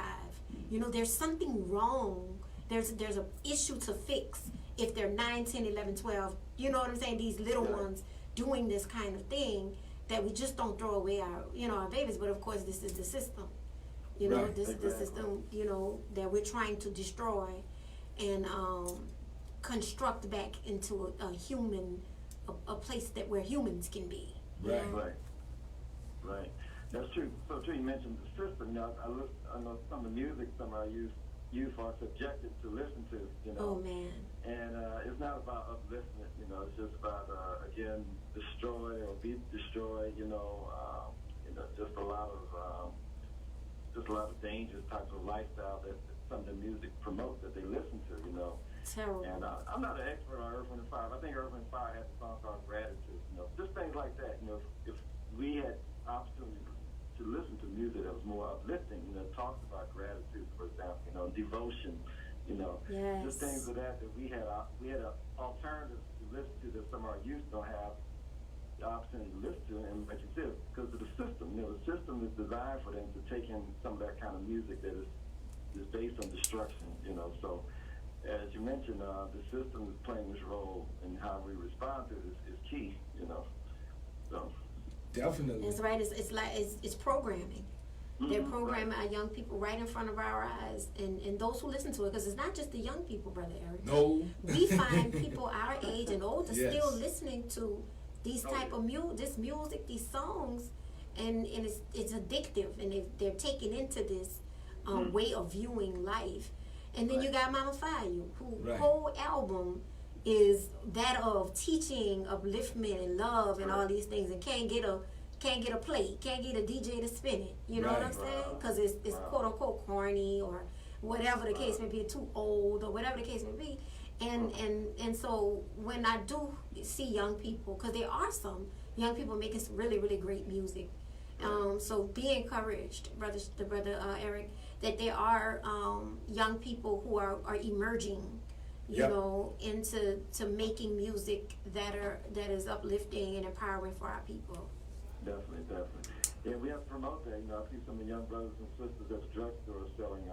[SPEAKER 1] There's something wrong. There's an issue to fix if they're 9, 10, 11, 12. You know what I'm saying? These little ones doing this kind of thing, that we just don't throw away our babies. But of course, this is the system. This is the system, that we're trying to destroy and construct back into a human a place that where humans can be.
[SPEAKER 2] Right.
[SPEAKER 3] Right. That's true. So too, you mentioned the system. You know, I know some of the music some of our youth are subjected to listen to. You know.
[SPEAKER 1] Oh man.
[SPEAKER 3] And it's not about upliftment. You know, it's just about again destroy or be destroyed. You know, just a lot of dangerous types of lifestyle that some of the music promotes that they listen to. You know.
[SPEAKER 1] Terrible.
[SPEAKER 3] And I'm not an expert on Earth, Wind & Fire. I think Earth, Wind & Fire has a song called Gratitude. You know, just things like that. You know, if we had opportunity to listen to music that was more uplifting, you know, talks about gratitude, for example, you know, devotion, you know,
[SPEAKER 1] Yes.
[SPEAKER 3] just things of that we had an alternative to listen to that some of our youth don't have the opportunity to listen to, and like you said, because of the system. You know, the system is designed for them to take in some of that kind of music that is based on destruction. You know, so. As you mentioned, the system is playing this role, and how we respond to it is key, you know. So
[SPEAKER 2] Definitely.
[SPEAKER 1] That's right. It's programming. They're programming our young people right in front of our eyes, and those who listen to it, because it's not just the young people, Brother Eric.
[SPEAKER 2] No.
[SPEAKER 1] We find people our age and older
[SPEAKER 2] Yes.
[SPEAKER 1] still listening to these type of this music, these songs, and it's addictive, and they're taken into this way of viewing life. And then you got Mama Fiyah, who whole album is that of teaching, upliftment, and love, and all these things, and can't get a plate, can't get a DJ to spin it. You know what I'm saying? Because it's quote unquote corny, or whatever the case may be, too old, or whatever the case may be. And so when I do see young people, because there are some young people making some really, really great music. So be encouraged, brother Eric, that there are young people who are emerging, you know, into making music that is uplifting and empowering for our people.
[SPEAKER 3] Definitely. Yeah, we have to promote that. You know, I see some of the young brothers and sisters at the drugstore selling,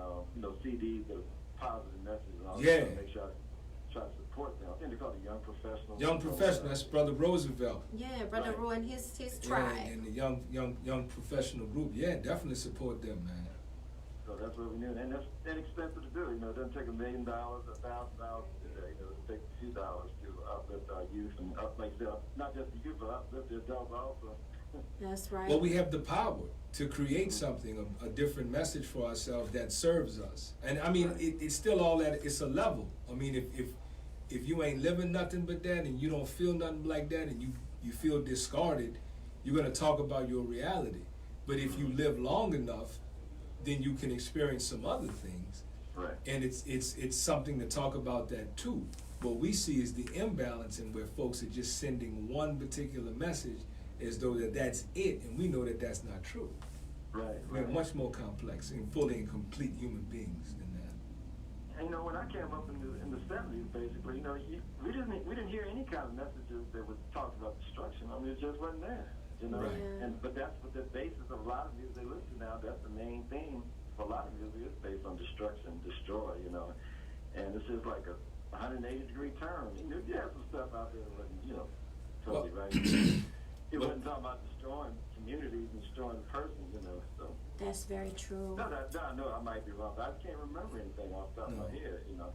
[SPEAKER 3] CDs that are positive messages. And all that. So make sure I try to support them. I think they call it Young Professionals.
[SPEAKER 2] Young Professional. That's Brother Roosevelt.
[SPEAKER 1] Yeah, Brother Roy and his tribe.
[SPEAKER 2] And the young professional group. Yeah, definitely support them, man.
[SPEAKER 3] So that's what we need, and that's inexpensive to do. You know, it doesn't take $1 million, $1,000 today. You know, it takes a few dollars to uplift our youth and like I said, not just the youth, but uplift the adults also.
[SPEAKER 1] That's right.
[SPEAKER 2] Well, we have the power to create something, a different message for ourselves that serves us. And I mean, it's still all that. It's a level. I mean, if you ain't living nothing but that, and you don't feel nothing like that, and you feel discarded, you're gonna talk about your reality. But if you live long enough, then you can experience some other things.
[SPEAKER 3] Right.
[SPEAKER 2] And it's something to talk about that too. What we see is the imbalance in where folks are just sending one particular message as though that's it, and we know that that's not true.
[SPEAKER 3] Right.
[SPEAKER 2] We're much more complex and fully and complete human beings than that.
[SPEAKER 3] And you know, when I came up in the 70s, basically, you know, we didn't hear any kind of messages that would talk about destruction. I mean, it just wasn't there. You know, but that's what the basis of a lot of music they listen to now. That's the main theme for a lot of music is based on destruction, destroy. You know, and it's just like a 180-degree turn. You know, you have some stuff out there that wasn't, you know, totally right. It wasn't talking about destroying communities and destroying the person. You know, so
[SPEAKER 1] that's very true.
[SPEAKER 3] No, I know I might be wrong, but I can't remember anything off the top of my head. You know.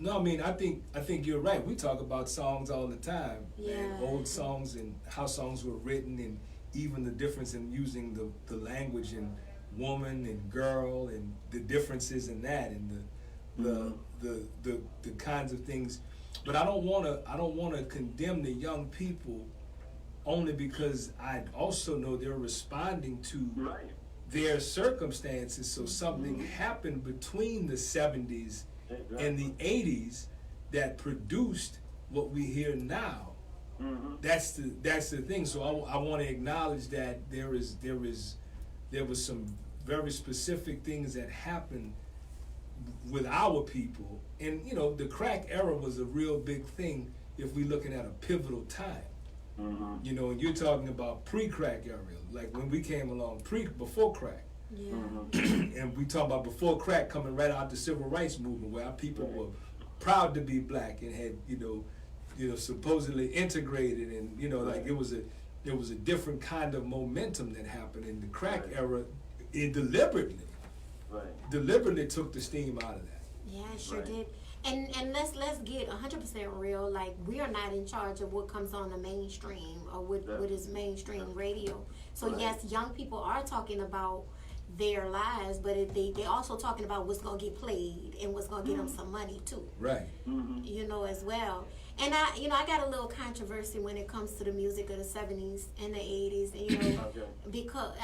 [SPEAKER 2] No, I mean, I think you're right. We talk about songs all the time, man. Old songs and how songs were written, and even the difference in using the language in woman and girl, and the differences in that, and the kinds of things. But I don't wanna condemn the young people, only because I also know they're responding to their circumstances. So something happened between the 70s in the 80s that produced what we hear now. That's the thing. So I want to acknowledge that there was some very specific things that happened with our people, and you know, the crack era was a real big thing if we're looking at a pivotal time. You know, and you're talking about pre-crack era, like when we came along, before crack. And we talk about before crack, coming right out the civil rights movement, where our people were proud to be black and had, you know, supposedly integrated, and you know, like it was a different kind of momentum that happened in the crack era. It deliberately took the steam out of that.
[SPEAKER 1] Yeah, it sure did. And let's get 100% real. Like, we are not in charge of what comes on the mainstream or what is mainstream radio. So
[SPEAKER 3] Right.
[SPEAKER 1] yes, young people are talking about their lives, but they also talking about what's gonna get played and what's gonna get them some money too.
[SPEAKER 2] Right.
[SPEAKER 1] You know, as well. And I got a little controversy when it comes to the music of the 70s and the 80s, and
[SPEAKER 3] Okay.
[SPEAKER 1] because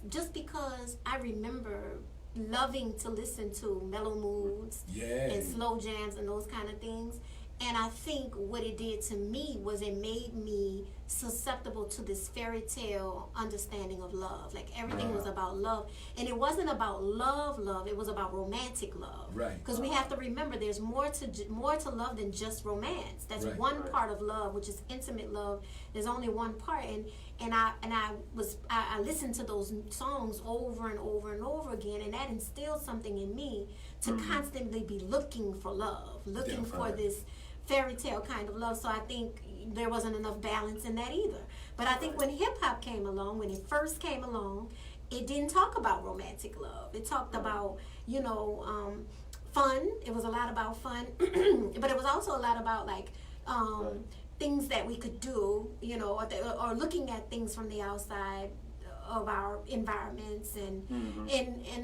[SPEAKER 1] just because I remember loving to listen to mellow moods
[SPEAKER 2] Yeah.
[SPEAKER 1] and slow jams and those kind of things. And I think what it did to me was it made me susceptible to this fairy tale understanding of love. Like, everything was about love. And it wasn't about love, it was about romantic love.
[SPEAKER 2] Right.
[SPEAKER 1] Because we have to remember there's more to love than just romance. That's
[SPEAKER 2] Right.
[SPEAKER 1] one part of love, which is intimate love. There's only one part. And I listened to those songs over and over and over again, and that instilled something in me to constantly be looking for love, looking for this fairy tale kind of love. So I think there wasn't enough balance in that either. But I think when hip hop came along, when it first came along, it didn't talk about romantic love. It talked about, fun. It was a lot about fun, but it was also a lot about like things that we could do, or looking at things from the outside of our environments. And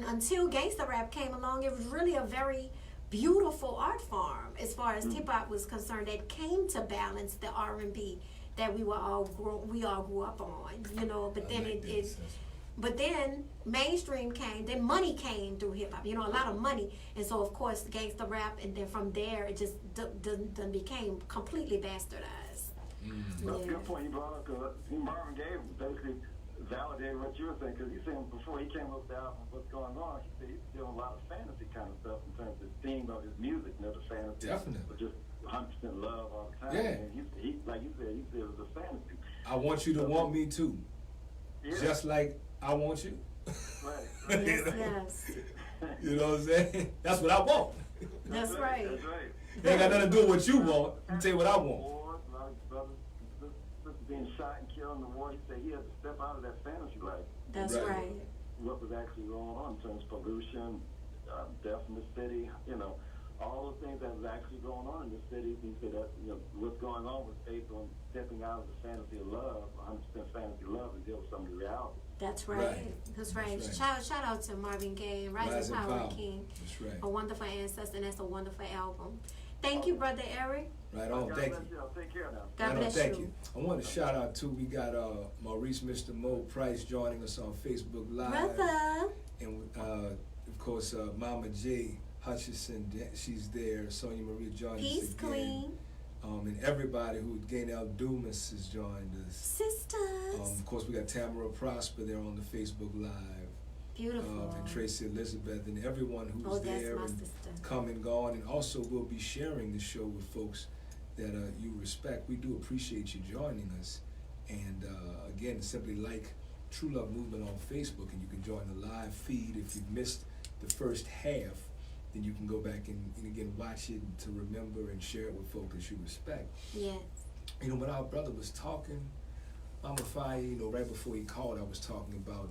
[SPEAKER 1] until gangsta rap came along, it was really a very beautiful art form as far as hip hop was concerned, that came to balance the R&B that we all grew up on, but then but then mainstream came, then money came through hip hop, a lot of money, and so of course gangsta rap, and then from there it just done became completely bastardized.
[SPEAKER 3] That's a good point you brought up, because Marvin Gaye basically validated what you were saying, because he's saying before he came up with the album What's Going On, he said he's doing a lot of fantasy kind of stuff in terms of the theme of his music, the fantasy.
[SPEAKER 2] Definitely.
[SPEAKER 3] But just 100% love all the time.
[SPEAKER 2] Yeah.
[SPEAKER 3] And he, like you said, it was a fantasy.
[SPEAKER 2] I want you to want me too.
[SPEAKER 3] Yeah.
[SPEAKER 2] Just like I want you.
[SPEAKER 3] Right.
[SPEAKER 1] Yes.
[SPEAKER 2] You know what I'm saying? That's what I want.
[SPEAKER 1] That's right.
[SPEAKER 3] That's right.
[SPEAKER 2] It ain't got nothing to do with what you want. Let me tell you what I want.
[SPEAKER 3] Wars, a lot of brothers, sisters being shot and killed in the war. He said he had to step out of that fantasy life.
[SPEAKER 1] That's
[SPEAKER 2] Right.
[SPEAKER 1] right.
[SPEAKER 3] What was actually going on in terms of pollution, death in the city, all the things that was actually going on in the city. He said that, what's going on was based on stepping out of the fantasy of love, 100% fantasy love, and deal with some of the reality.
[SPEAKER 1] That's right.
[SPEAKER 2] Right.
[SPEAKER 1] That's right.
[SPEAKER 2] That's right.
[SPEAKER 1] Shout out to Marvin Gaye and Rising Power King.
[SPEAKER 2] That's right.
[SPEAKER 1] A wonderful ancestor, and that's a wonderful album. Thank you, Brother Eric.
[SPEAKER 2] Right on.
[SPEAKER 3] God
[SPEAKER 2] Thank
[SPEAKER 3] bless
[SPEAKER 2] you.
[SPEAKER 3] y'all. Take care now.
[SPEAKER 1] God
[SPEAKER 2] Right on,
[SPEAKER 1] bless
[SPEAKER 2] thank
[SPEAKER 1] you.
[SPEAKER 2] I want to shout out too. We got Maurice Mr. Mo Price joining us on Facebook Live.
[SPEAKER 1] Brother.
[SPEAKER 2] And of course, Mama J. Hutchison, she's there. Sonia Maria joined
[SPEAKER 1] Peace,
[SPEAKER 2] us again.
[SPEAKER 1] Queen.
[SPEAKER 2] And everybody who Gainell Dumas has joined us.
[SPEAKER 1] Sisters.
[SPEAKER 2] Of course, we got Tamara Prosper there on the Facebook Live.
[SPEAKER 1] Beautiful.
[SPEAKER 2] And Tracy Elizabeth and everyone who's
[SPEAKER 1] Oh, that's
[SPEAKER 2] there
[SPEAKER 1] my
[SPEAKER 2] and
[SPEAKER 1] sister.
[SPEAKER 2] come and gone. And also, we'll be sharing the show with folks that you respect. We do appreciate you joining us. And again, simply like True Love Movement on Facebook, and you can join the live feed. If you've missed the first half, then you can go back and again watch it to remember and share it with folks that you respect.
[SPEAKER 1] Yes.
[SPEAKER 2] When our brother was talking, Mama Fiyah, right before he called, I was talking about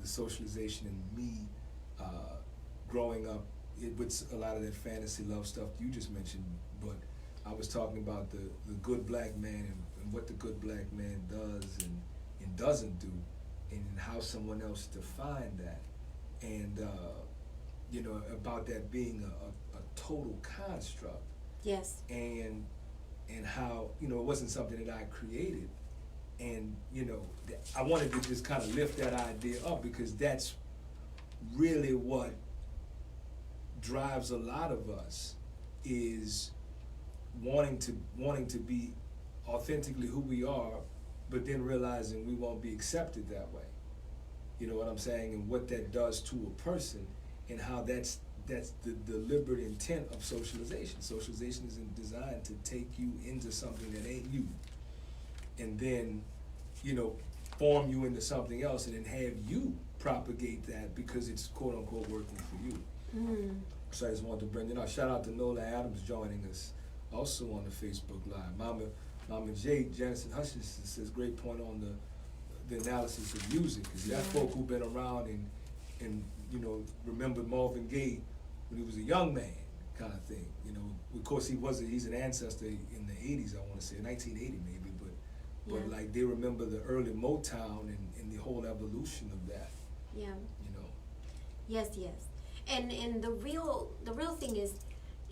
[SPEAKER 2] the socialization and me growing up with a lot of that fantasy love stuff you just mentioned, but I was talking about the good black man and what the good black man does and doesn't do, and how someone else defined that, and about that being a total construct.
[SPEAKER 1] Yes.
[SPEAKER 2] And how it wasn't something that I created, and I wanted to just kind of lift that idea up, because that's really what drives a lot of us, is wanting to be authentically who we are, but then realizing we won't be accepted that way. You know what I'm saying? And what that does to a person, and how that's the deliberate intent of socialization. Socialization isn't designed to take you into something that ain't you, and then, form you into something else, and then have you propagate that because it's quote unquote working for you. So I just wanted to bring it up. Shout out to Nola Adams joining us also on the Facebook Live. Mama J. Janison Hutchinson says, great point on the analysis of music, because you got folk who've been around and remembered Marvin Gaye when he was a young man, kind of thing. You know, of course he's an ancestor in the 80s, I want to say 1980 maybe, but like they remember the early Motown and the whole evolution of that.
[SPEAKER 1] Yeah.
[SPEAKER 2] You know.
[SPEAKER 1] Yes, yes. And the real thing is,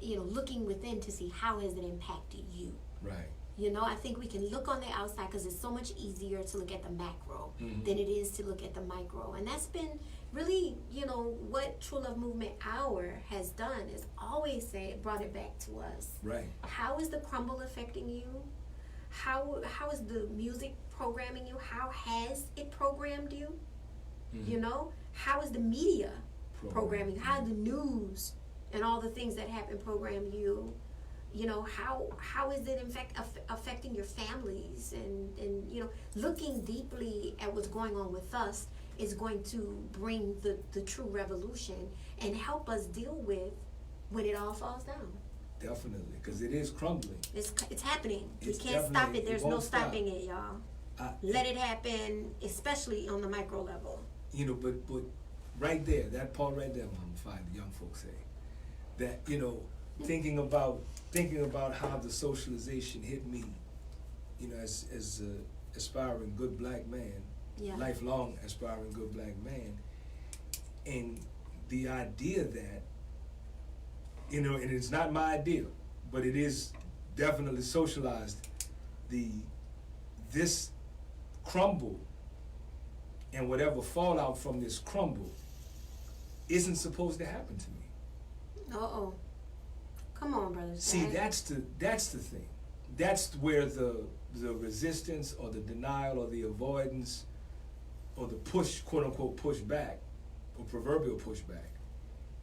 [SPEAKER 1] you know, looking within to see how has it impacted you.
[SPEAKER 2] Right.
[SPEAKER 1] You know, I think we can look on the outside because it's so much easier to look at the macro than it is to look at the micro. And that's been really, you know, what True Love Movement Hour has done is always brought it back to us.
[SPEAKER 2] Right.
[SPEAKER 1] How is the crumble affecting you? How is the music programming you? How has it programmed you? You know, how is the media programming you? How the news and all the things that happen program you? You know, how is it in fact affecting your families? And you know, looking deeply at what's going on with us is going to bring the true revolution and help us deal with when it all falls down.
[SPEAKER 2] Definitely, because it is crumbling.
[SPEAKER 1] It's happening.
[SPEAKER 2] It's
[SPEAKER 1] We can't stop it. There's no
[SPEAKER 2] won't stop.
[SPEAKER 1] stopping it, y'all. Let it happen, especially on the micro level.
[SPEAKER 2] You know, but right there, that part right there, Mama Fiyah, the young folks say, that, you know, thinking about how the socialization hit me, you know, as a aspiring good black man, lifelong aspiring good black man, and the idea that, you know, and it's not my idea, but it is definitely socialized, this crumble and whatever fallout from this crumble isn't supposed to happen to me.
[SPEAKER 1] Uh-oh. Come on, brothers.
[SPEAKER 2] See, that's the thing. That's where the resistance or the denial or the avoidance or the push, quote unquote, push back or proverbial pushback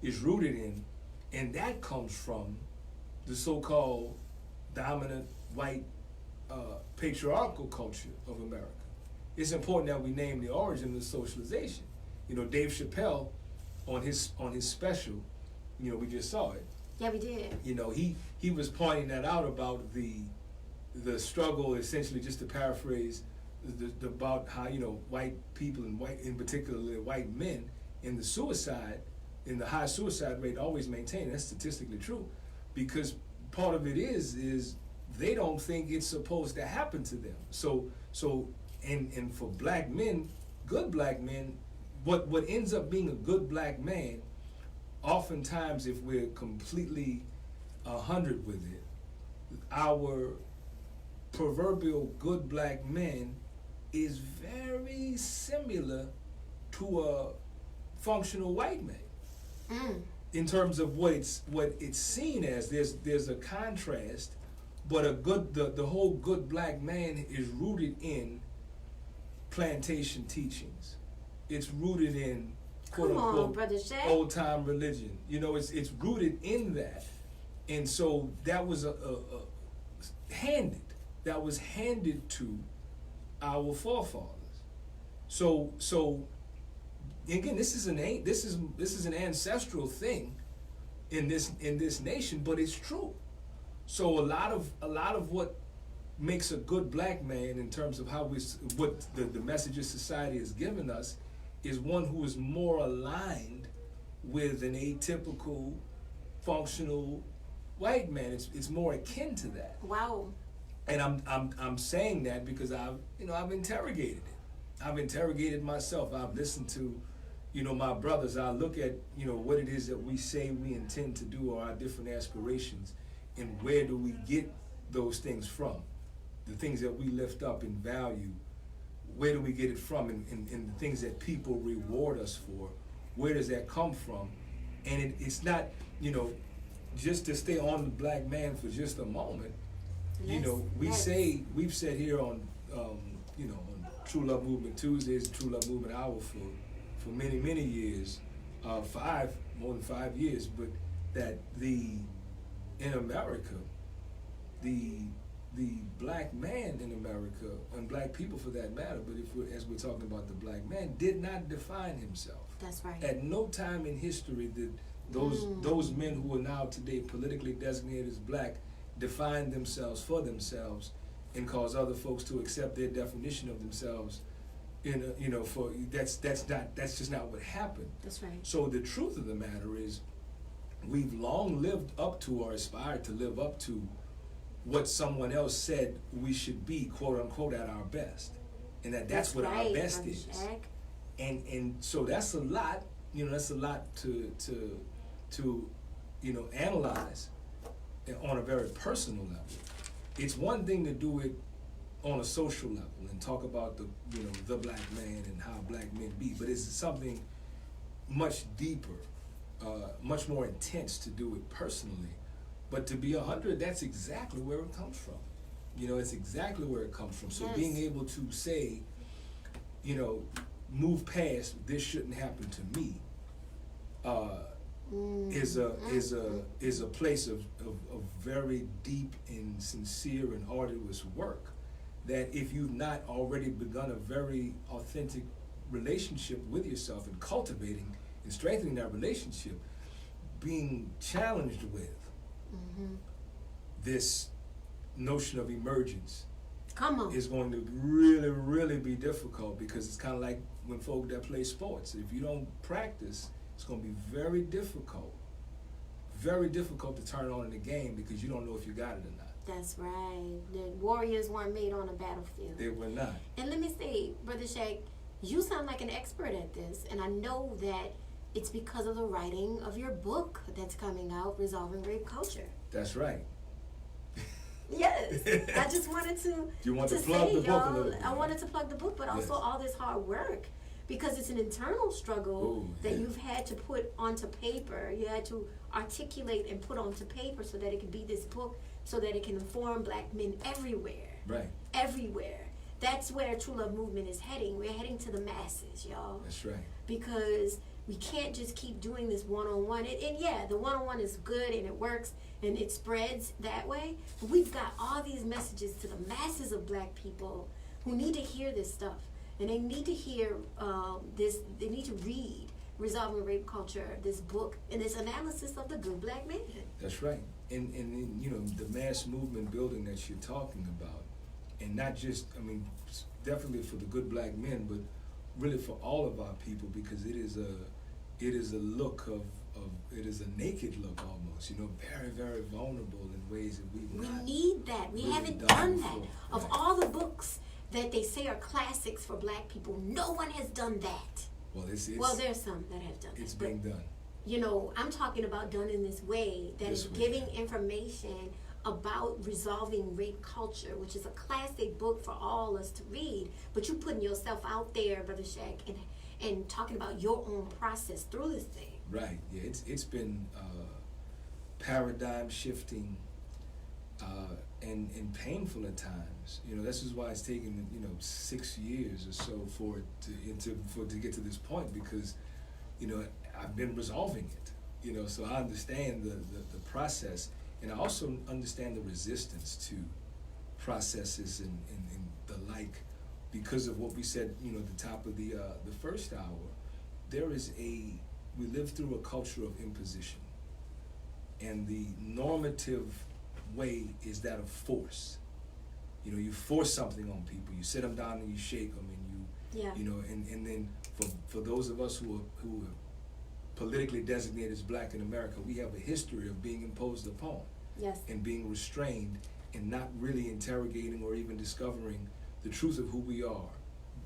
[SPEAKER 2] is rooted in, and that comes from the so-called dominant white patriarchal culture of America. It's important that we name the origin of the socialization. You know, Dave Chappelle on his special, you know, we just saw it.
[SPEAKER 1] Yeah, we did.
[SPEAKER 2] You know, he was pointing that out about the struggle, essentially, just to paraphrase, about how, you know, white people and in particular white men in the high suicide rate always maintain. That's statistically true, because part of it is they don't think it's supposed to happen to them. So and for black men, good black men, what ends up being a good black man, oftentimes, if we're completely 100 with it, our proverbial good black man is very similar to a functional white man. In terms of what it's seen as. There's a contrast, but the whole good black man is rooted in plantation teachings. It's rooted in, quote unquote, old time religion. You know, it's rooted in that, and so that was handed to our forefathers. So again, this is an ancestral thing in this nation, but it's true. So a lot of what makes a good black man, in terms of what the messages society has given us, is one who is more aligned with an atypical, functional white man. It's more akin to that.
[SPEAKER 1] Wow.
[SPEAKER 2] And I'm saying that because I've interrogated it. I've interrogated myself. I've listened to, you know, my brothers. I look at, you know, what it is that we say we intend to do, or our different aspirations, and where do we get those things from? The things that we lift up in value, where do we get it from? And the things that people reward us for, where does that come from? And it's not, you know, just to stay on the black man for just a moment. You know, we've said here on, you know, on True Love Movement Tuesdays, True Love Movement Hour for many, many years, more than 5 years, but that in America, the black man in America, and black people for that matter, but as we're talking about the black man, did not define himself.
[SPEAKER 1] That's right.
[SPEAKER 2] At no time in history did those men who are now today politically designated as black define themselves for themselves and cause other folks to accept their definition of themselves. That's just not what happened.
[SPEAKER 1] That's right.
[SPEAKER 2] So the truth of the matter is, we've long lived up to or aspired to live up to what someone else said we should be, quote unquote, at our best, and that's what
[SPEAKER 1] right,
[SPEAKER 2] our best is.
[SPEAKER 1] Shaq.
[SPEAKER 2] And so that's a lot, that's a lot to analyze on a very personal level. It's one thing to do it on a social level and talk about the black man and how black men be, but it's something much deeper, much more intense to do it personally. But to be 100, that's exactly where it comes from. It's exactly where it comes from. So
[SPEAKER 1] Yes.
[SPEAKER 2] being able to say, move past this shouldn't happen to me, is a place of very deep and sincere and arduous work that if you've not already begun a very authentic relationship with yourself and cultivating and strengthening that relationship, being challenged with this notion of emergence
[SPEAKER 1] Come on.
[SPEAKER 2] is going to really, really be difficult, because it's kind of like when folk that play sports. If you don't practice, it's going to be very difficult to turn on in the game, because you don't know if you got it or not.
[SPEAKER 1] That's right. The warriors weren't made on a battlefield.
[SPEAKER 2] They were not.
[SPEAKER 1] And let me say, Brother Shaq, you sound like an expert at this, and I know that it's because of the writing of your book that's coming out, Resolving Rape Culture.
[SPEAKER 2] That's right.
[SPEAKER 1] Yes, I just wanted to.
[SPEAKER 2] You want to
[SPEAKER 1] say,
[SPEAKER 2] plug the book a
[SPEAKER 1] y'all,
[SPEAKER 2] little bit,
[SPEAKER 1] I wanted to plug the book, but also
[SPEAKER 2] Yes.
[SPEAKER 1] all this hard work, because it's an internal struggle
[SPEAKER 2] Ooh,
[SPEAKER 1] that
[SPEAKER 2] yeah.
[SPEAKER 1] you've had to put onto paper. You had to articulate and put onto paper so that it could be this book, so that it can inform black men everywhere.
[SPEAKER 2] Right.
[SPEAKER 1] Everywhere. That's where True Love Movement is heading. We're heading to the masses, y'all.
[SPEAKER 2] That's right.
[SPEAKER 1] Because we can't just keep doing this one-on-one. And yeah, the one-on-one is good and it works and it spreads that way. But we've got all these messages to the masses of black people who need to hear this stuff. And they need to hear this. They need to read Resolving Rape Culture, this book, and this analysis of the good black man.
[SPEAKER 2] That's right. And the mass movement building that you're talking about, and not just, definitely for the good black men, but really for all of our people, because it is a look of it is a naked look almost, very, very vulnerable in ways that
[SPEAKER 1] We
[SPEAKER 2] not
[SPEAKER 1] need that. We
[SPEAKER 2] really
[SPEAKER 1] haven't done that.
[SPEAKER 2] before.
[SPEAKER 1] Of
[SPEAKER 2] Right.
[SPEAKER 1] all the books that they say are classics for black people, no one has done that.
[SPEAKER 2] Well,
[SPEAKER 1] Well, there's some that have done
[SPEAKER 2] it's
[SPEAKER 1] that.
[SPEAKER 2] being done.
[SPEAKER 1] I'm talking about done in this way that
[SPEAKER 2] This
[SPEAKER 1] is
[SPEAKER 2] way,
[SPEAKER 1] giving
[SPEAKER 2] yeah.
[SPEAKER 1] information about resolving rape culture, which is a classic book for all us to read. But you putting yourself out there, Brother Shaq, and talking about your own process through this thing.
[SPEAKER 2] Right. Yeah. It's been paradigm shifting and painful at times. This is why it's taken 6 years or so for it to get to this point, because I've been resolving it. So I understand the process, and I also understand the resistance to processes and the like, because of what we said at the top of the first hour. We live through a culture of imposition, and the normative way is that of force. You force something on people. You sit them down and you shake them, and
[SPEAKER 1] Yeah.
[SPEAKER 2] and then for those of us who are politically designated as black in America, we have a history of being imposed upon
[SPEAKER 1] Yes.
[SPEAKER 2] and being restrained and not really interrogating or even discovering the truth of who we are.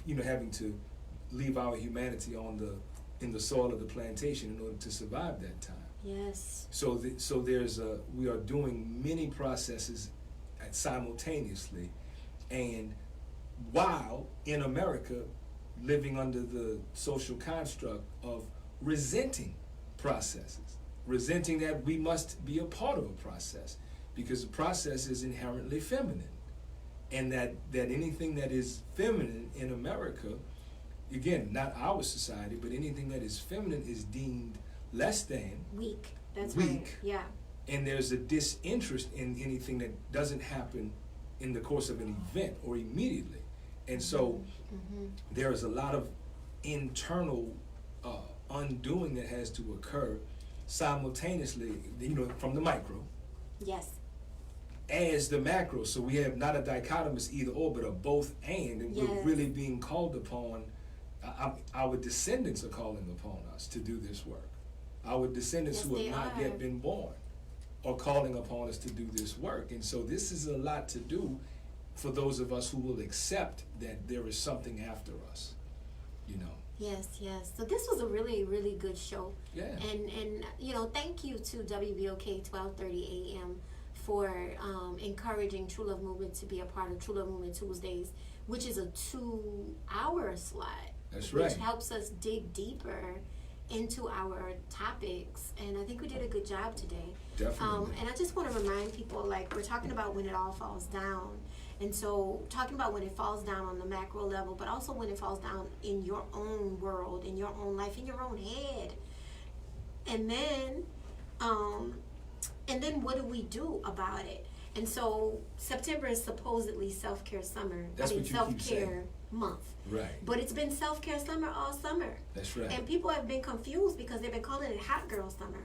[SPEAKER 2] Having to leave our humanity in the soil of the plantation in order to survive that time.
[SPEAKER 1] Yes.
[SPEAKER 2] So we are doing many processes simultaneously, and while in America living under the social construct of resenting processes, resenting that we must be a part of a process, because the process is inherently feminine, and that anything that is feminine in America, again, not our society, but anything that is feminine is deemed less than,
[SPEAKER 1] Weak. That's
[SPEAKER 2] weak.
[SPEAKER 1] right. Yeah.
[SPEAKER 2] and there's a disinterest in anything that doesn't happen in the course of an event or immediately. And so there is a lot of internal undoing that has to occur simultaneously, from the micro
[SPEAKER 1] Yes.
[SPEAKER 2] as the macro. So we have not a dichotomous either or, but a both and we're
[SPEAKER 1] Yes.
[SPEAKER 2] really being called upon. Our descendants are calling upon us to do this work. our descendants
[SPEAKER 1] Yes,
[SPEAKER 2] who have
[SPEAKER 1] they
[SPEAKER 2] not
[SPEAKER 1] are.
[SPEAKER 2] yet been born are calling upon us to do this work. And so this is a lot to do for those of us who will accept that there is something after us, you know.
[SPEAKER 1] Yes, yes. So this was a really, really good show.
[SPEAKER 2] Yeah.
[SPEAKER 1] And you know, thank you to WBOK 12:30 a.m. for encouraging True Love Movement to be a part of True Love Movement Tuesdays, which is a 2-hour slot.
[SPEAKER 2] That's right.
[SPEAKER 1] Which helps us dig deeper into our topics, and I think we did a good job today.
[SPEAKER 2] Definitely.
[SPEAKER 1] And I just want to remind people, like, we're talking about when it all falls down. And so talking about when it falls down on the macro level, but also when it falls down in your own world, in your own life, in your own head. And then what do we do about it? And so September is supposedly self-care summer.
[SPEAKER 2] That's what you keep
[SPEAKER 1] self-care
[SPEAKER 2] saying.
[SPEAKER 1] month.
[SPEAKER 2] Right.
[SPEAKER 1] But it's been self-care summer all summer.
[SPEAKER 2] That's right.
[SPEAKER 1] And people have been confused because they've been calling it hot girl summer.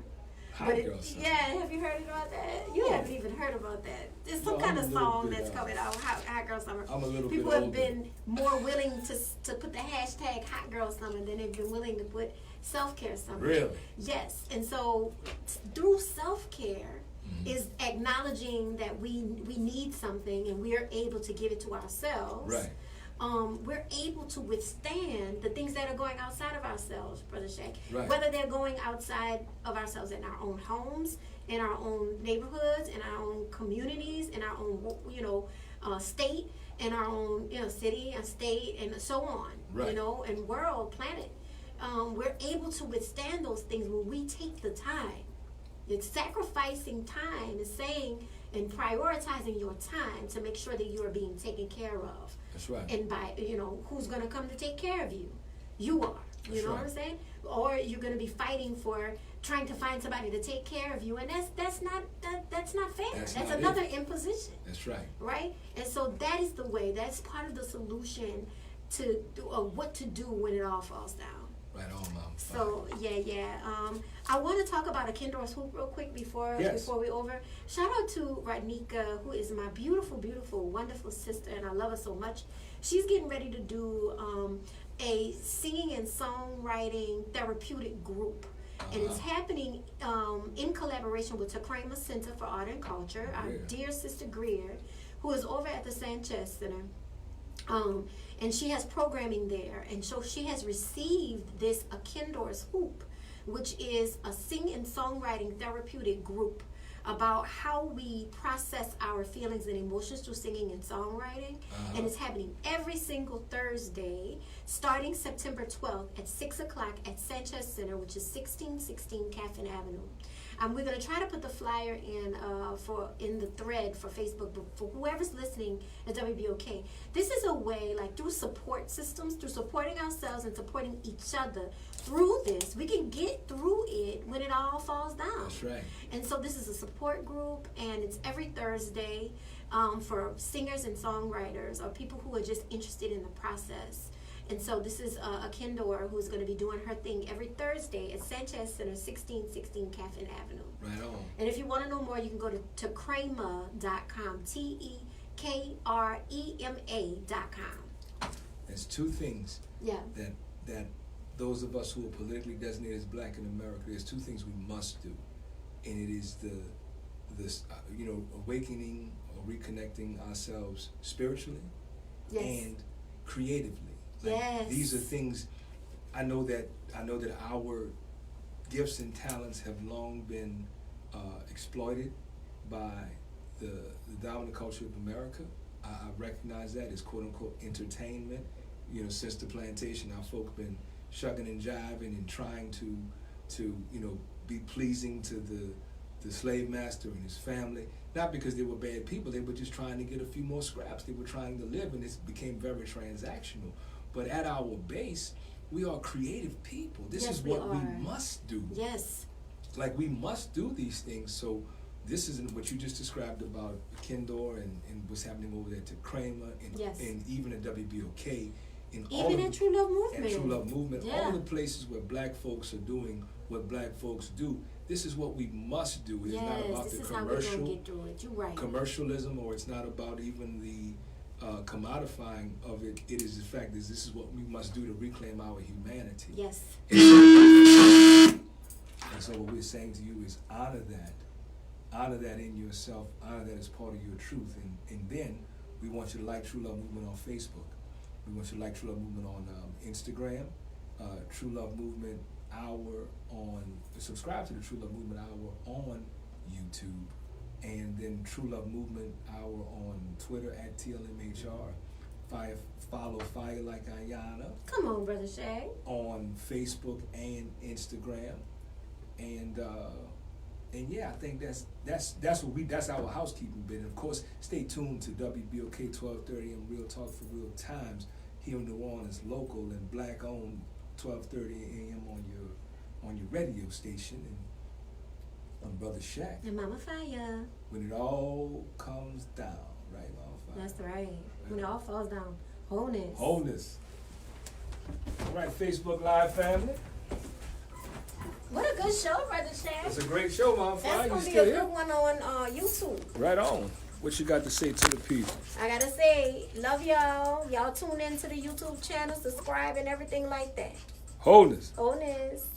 [SPEAKER 2] Hot girl summer.
[SPEAKER 1] Yeah, have you heard about that? You
[SPEAKER 2] No.
[SPEAKER 1] haven't even heard about that. There's some
[SPEAKER 2] No,
[SPEAKER 1] kind
[SPEAKER 2] I'm
[SPEAKER 1] of
[SPEAKER 2] a little
[SPEAKER 1] song
[SPEAKER 2] bit,
[SPEAKER 1] that's coming out, hot girl summer.
[SPEAKER 2] I'm a little
[SPEAKER 1] People
[SPEAKER 2] bit
[SPEAKER 1] have
[SPEAKER 2] older.
[SPEAKER 1] been more willing to put the hashtag hot girl summer than they've been willing to put self-care summer.
[SPEAKER 2] Really?
[SPEAKER 1] Yes. And so through self-care is acknowledging that we need something and we are able to give it to ourselves.
[SPEAKER 2] Right.
[SPEAKER 1] We're able to withstand the things that are going outside of ourselves, Brother Shaq.
[SPEAKER 2] Right.
[SPEAKER 1] Whether they're going outside of ourselves in our own homes, in our own neighborhoods, in our own communities, in our own, state, in our own, city and state, and so on,
[SPEAKER 2] Right.
[SPEAKER 1] and world, planet. We're able to withstand those things when we take the time. It's sacrificing time, is saying and prioritizing your time to make sure that you are being taken care of.
[SPEAKER 2] That's right.
[SPEAKER 1] And by, who's going to come to take care of you? You are. You
[SPEAKER 2] That's
[SPEAKER 1] know
[SPEAKER 2] right.
[SPEAKER 1] what I'm saying? Or you're going to be fighting for trying to find somebody to take care of you, and that's not fair.
[SPEAKER 2] That's
[SPEAKER 1] That's
[SPEAKER 2] not
[SPEAKER 1] another
[SPEAKER 2] it.
[SPEAKER 1] imposition,
[SPEAKER 2] That's right.
[SPEAKER 1] right? And so that is the way. That's part of the solution to what to do when it all falls down.
[SPEAKER 2] Right on, Mama.
[SPEAKER 1] So yeah. I want to talk about a Kindor's hoop real quick before
[SPEAKER 2] Yes.
[SPEAKER 1] we over. Shout out to Radnika, who is my beautiful, beautiful, wonderful sister, and I love her so much. She's getting ready to do a singing and songwriting therapeutic group. And it's happening in collaboration with Takrama Center for Art and Culture, our
[SPEAKER 2] Greer.
[SPEAKER 1] dear sister Greer, who is over at the Sanchez Center. And she has programming there. And so she has received this Kindor's Hoop, which is a sing and songwriting therapeutic group about how we process our feelings and emotions through singing and songwriting. And it's happening every single Thursday, starting September 12th at 6 o'clock at Sanchez Center, which is 1616 Caffin Avenue. We're going to try to put the flyer in the thread for Facebook, but for whoever's listening at WBOK, this is a way, like through support systems, through supporting ourselves and supporting each other through this, we can get through it when it all falls down.
[SPEAKER 2] That's right.
[SPEAKER 1] And so this is a support group, and it's every Thursday for singers and songwriters or people who are just interested in the process. And so this is a Kindor who's going to be doing her thing every Thursday at Sanchez Center, 1616 Caffin Avenue.
[SPEAKER 2] Right on.
[SPEAKER 1] And if you want to know more, you can go to Takrema.com, TEKREMA.com.
[SPEAKER 2] There's two things
[SPEAKER 1] Yeah.
[SPEAKER 2] that those of us who are politically designated as black in America, there's two things we must do. And it is this awakening or reconnecting ourselves spiritually
[SPEAKER 1] Yes.
[SPEAKER 2] and creatively. Like,
[SPEAKER 1] Yes.
[SPEAKER 2] these are things I know that our gifts and talents have long been exploited by the dominant culture of America. I recognize that as quote unquote entertainment. Since the plantation, our folk been shucking and jiving and trying to be pleasing to the slave master and his family. Not because they were bad people, they were just trying to get a few more scraps. They were trying to live, and it became very transactional. But at our base, we are creative people. This
[SPEAKER 1] Yes,
[SPEAKER 2] is
[SPEAKER 1] we
[SPEAKER 2] what we
[SPEAKER 1] are.
[SPEAKER 2] must do.
[SPEAKER 1] Yes.
[SPEAKER 2] Like, we must do these things. So this isn't what you just described about Kindor and what's happening over there to Kramer and,
[SPEAKER 1] Yes.
[SPEAKER 2] and even at WBOK. And
[SPEAKER 1] Even at True Love Movement.
[SPEAKER 2] And True Love Movement.
[SPEAKER 1] Yeah.
[SPEAKER 2] All the places where black folks are doing what black folks do. This is what we must do. It's not about
[SPEAKER 1] this
[SPEAKER 2] the
[SPEAKER 1] is how we're going to
[SPEAKER 2] commercial
[SPEAKER 1] get through it. You're right.
[SPEAKER 2] commercialism, or it's not about even the commodifying of it. It is the fact that this is what we must do to reclaim our humanity.
[SPEAKER 1] Yes.
[SPEAKER 2] And so what we're saying to you is honor that in yourself, honor that as part of your truth, and then we want you to like True Love Movement on Facebook. We want you to like True Love Movement on Instagram, True Love Movement Hour subscribe to the True Love Movement Hour on YouTube, and then True Love Movement Hour on Twitter at TLMHR. Follow Fire Like Ayana.
[SPEAKER 1] Come on, Brother Shay.
[SPEAKER 2] On Facebook and Instagram, and yeah, I think that's our housekeeping bit. And of course, stay tuned to WBOK 1230 and Real Talk for Real Times here in New Orleans, local and black owned, 12:30 a.m. on your radio station, and on Brother Shaq.
[SPEAKER 1] And Mama Fiyah.
[SPEAKER 2] When it all comes down, right, Mama Fiyah?
[SPEAKER 1] That's right. When it all falls down, wholeness.
[SPEAKER 2] Wholeness. All right, Facebook Live family.
[SPEAKER 1] What a good show, Brother Shaq.
[SPEAKER 2] It's a great show, Mama Fiyah.
[SPEAKER 1] That's
[SPEAKER 2] You
[SPEAKER 1] gonna be
[SPEAKER 2] still
[SPEAKER 1] a
[SPEAKER 2] here?
[SPEAKER 1] good one on YouTube.
[SPEAKER 2] Right on. What you got to say to the people?
[SPEAKER 1] I gotta say, love y'all. Y'all tune in to the YouTube channel, subscribe, and everything like that.
[SPEAKER 2] Wholeness.
[SPEAKER 1] Wholeness.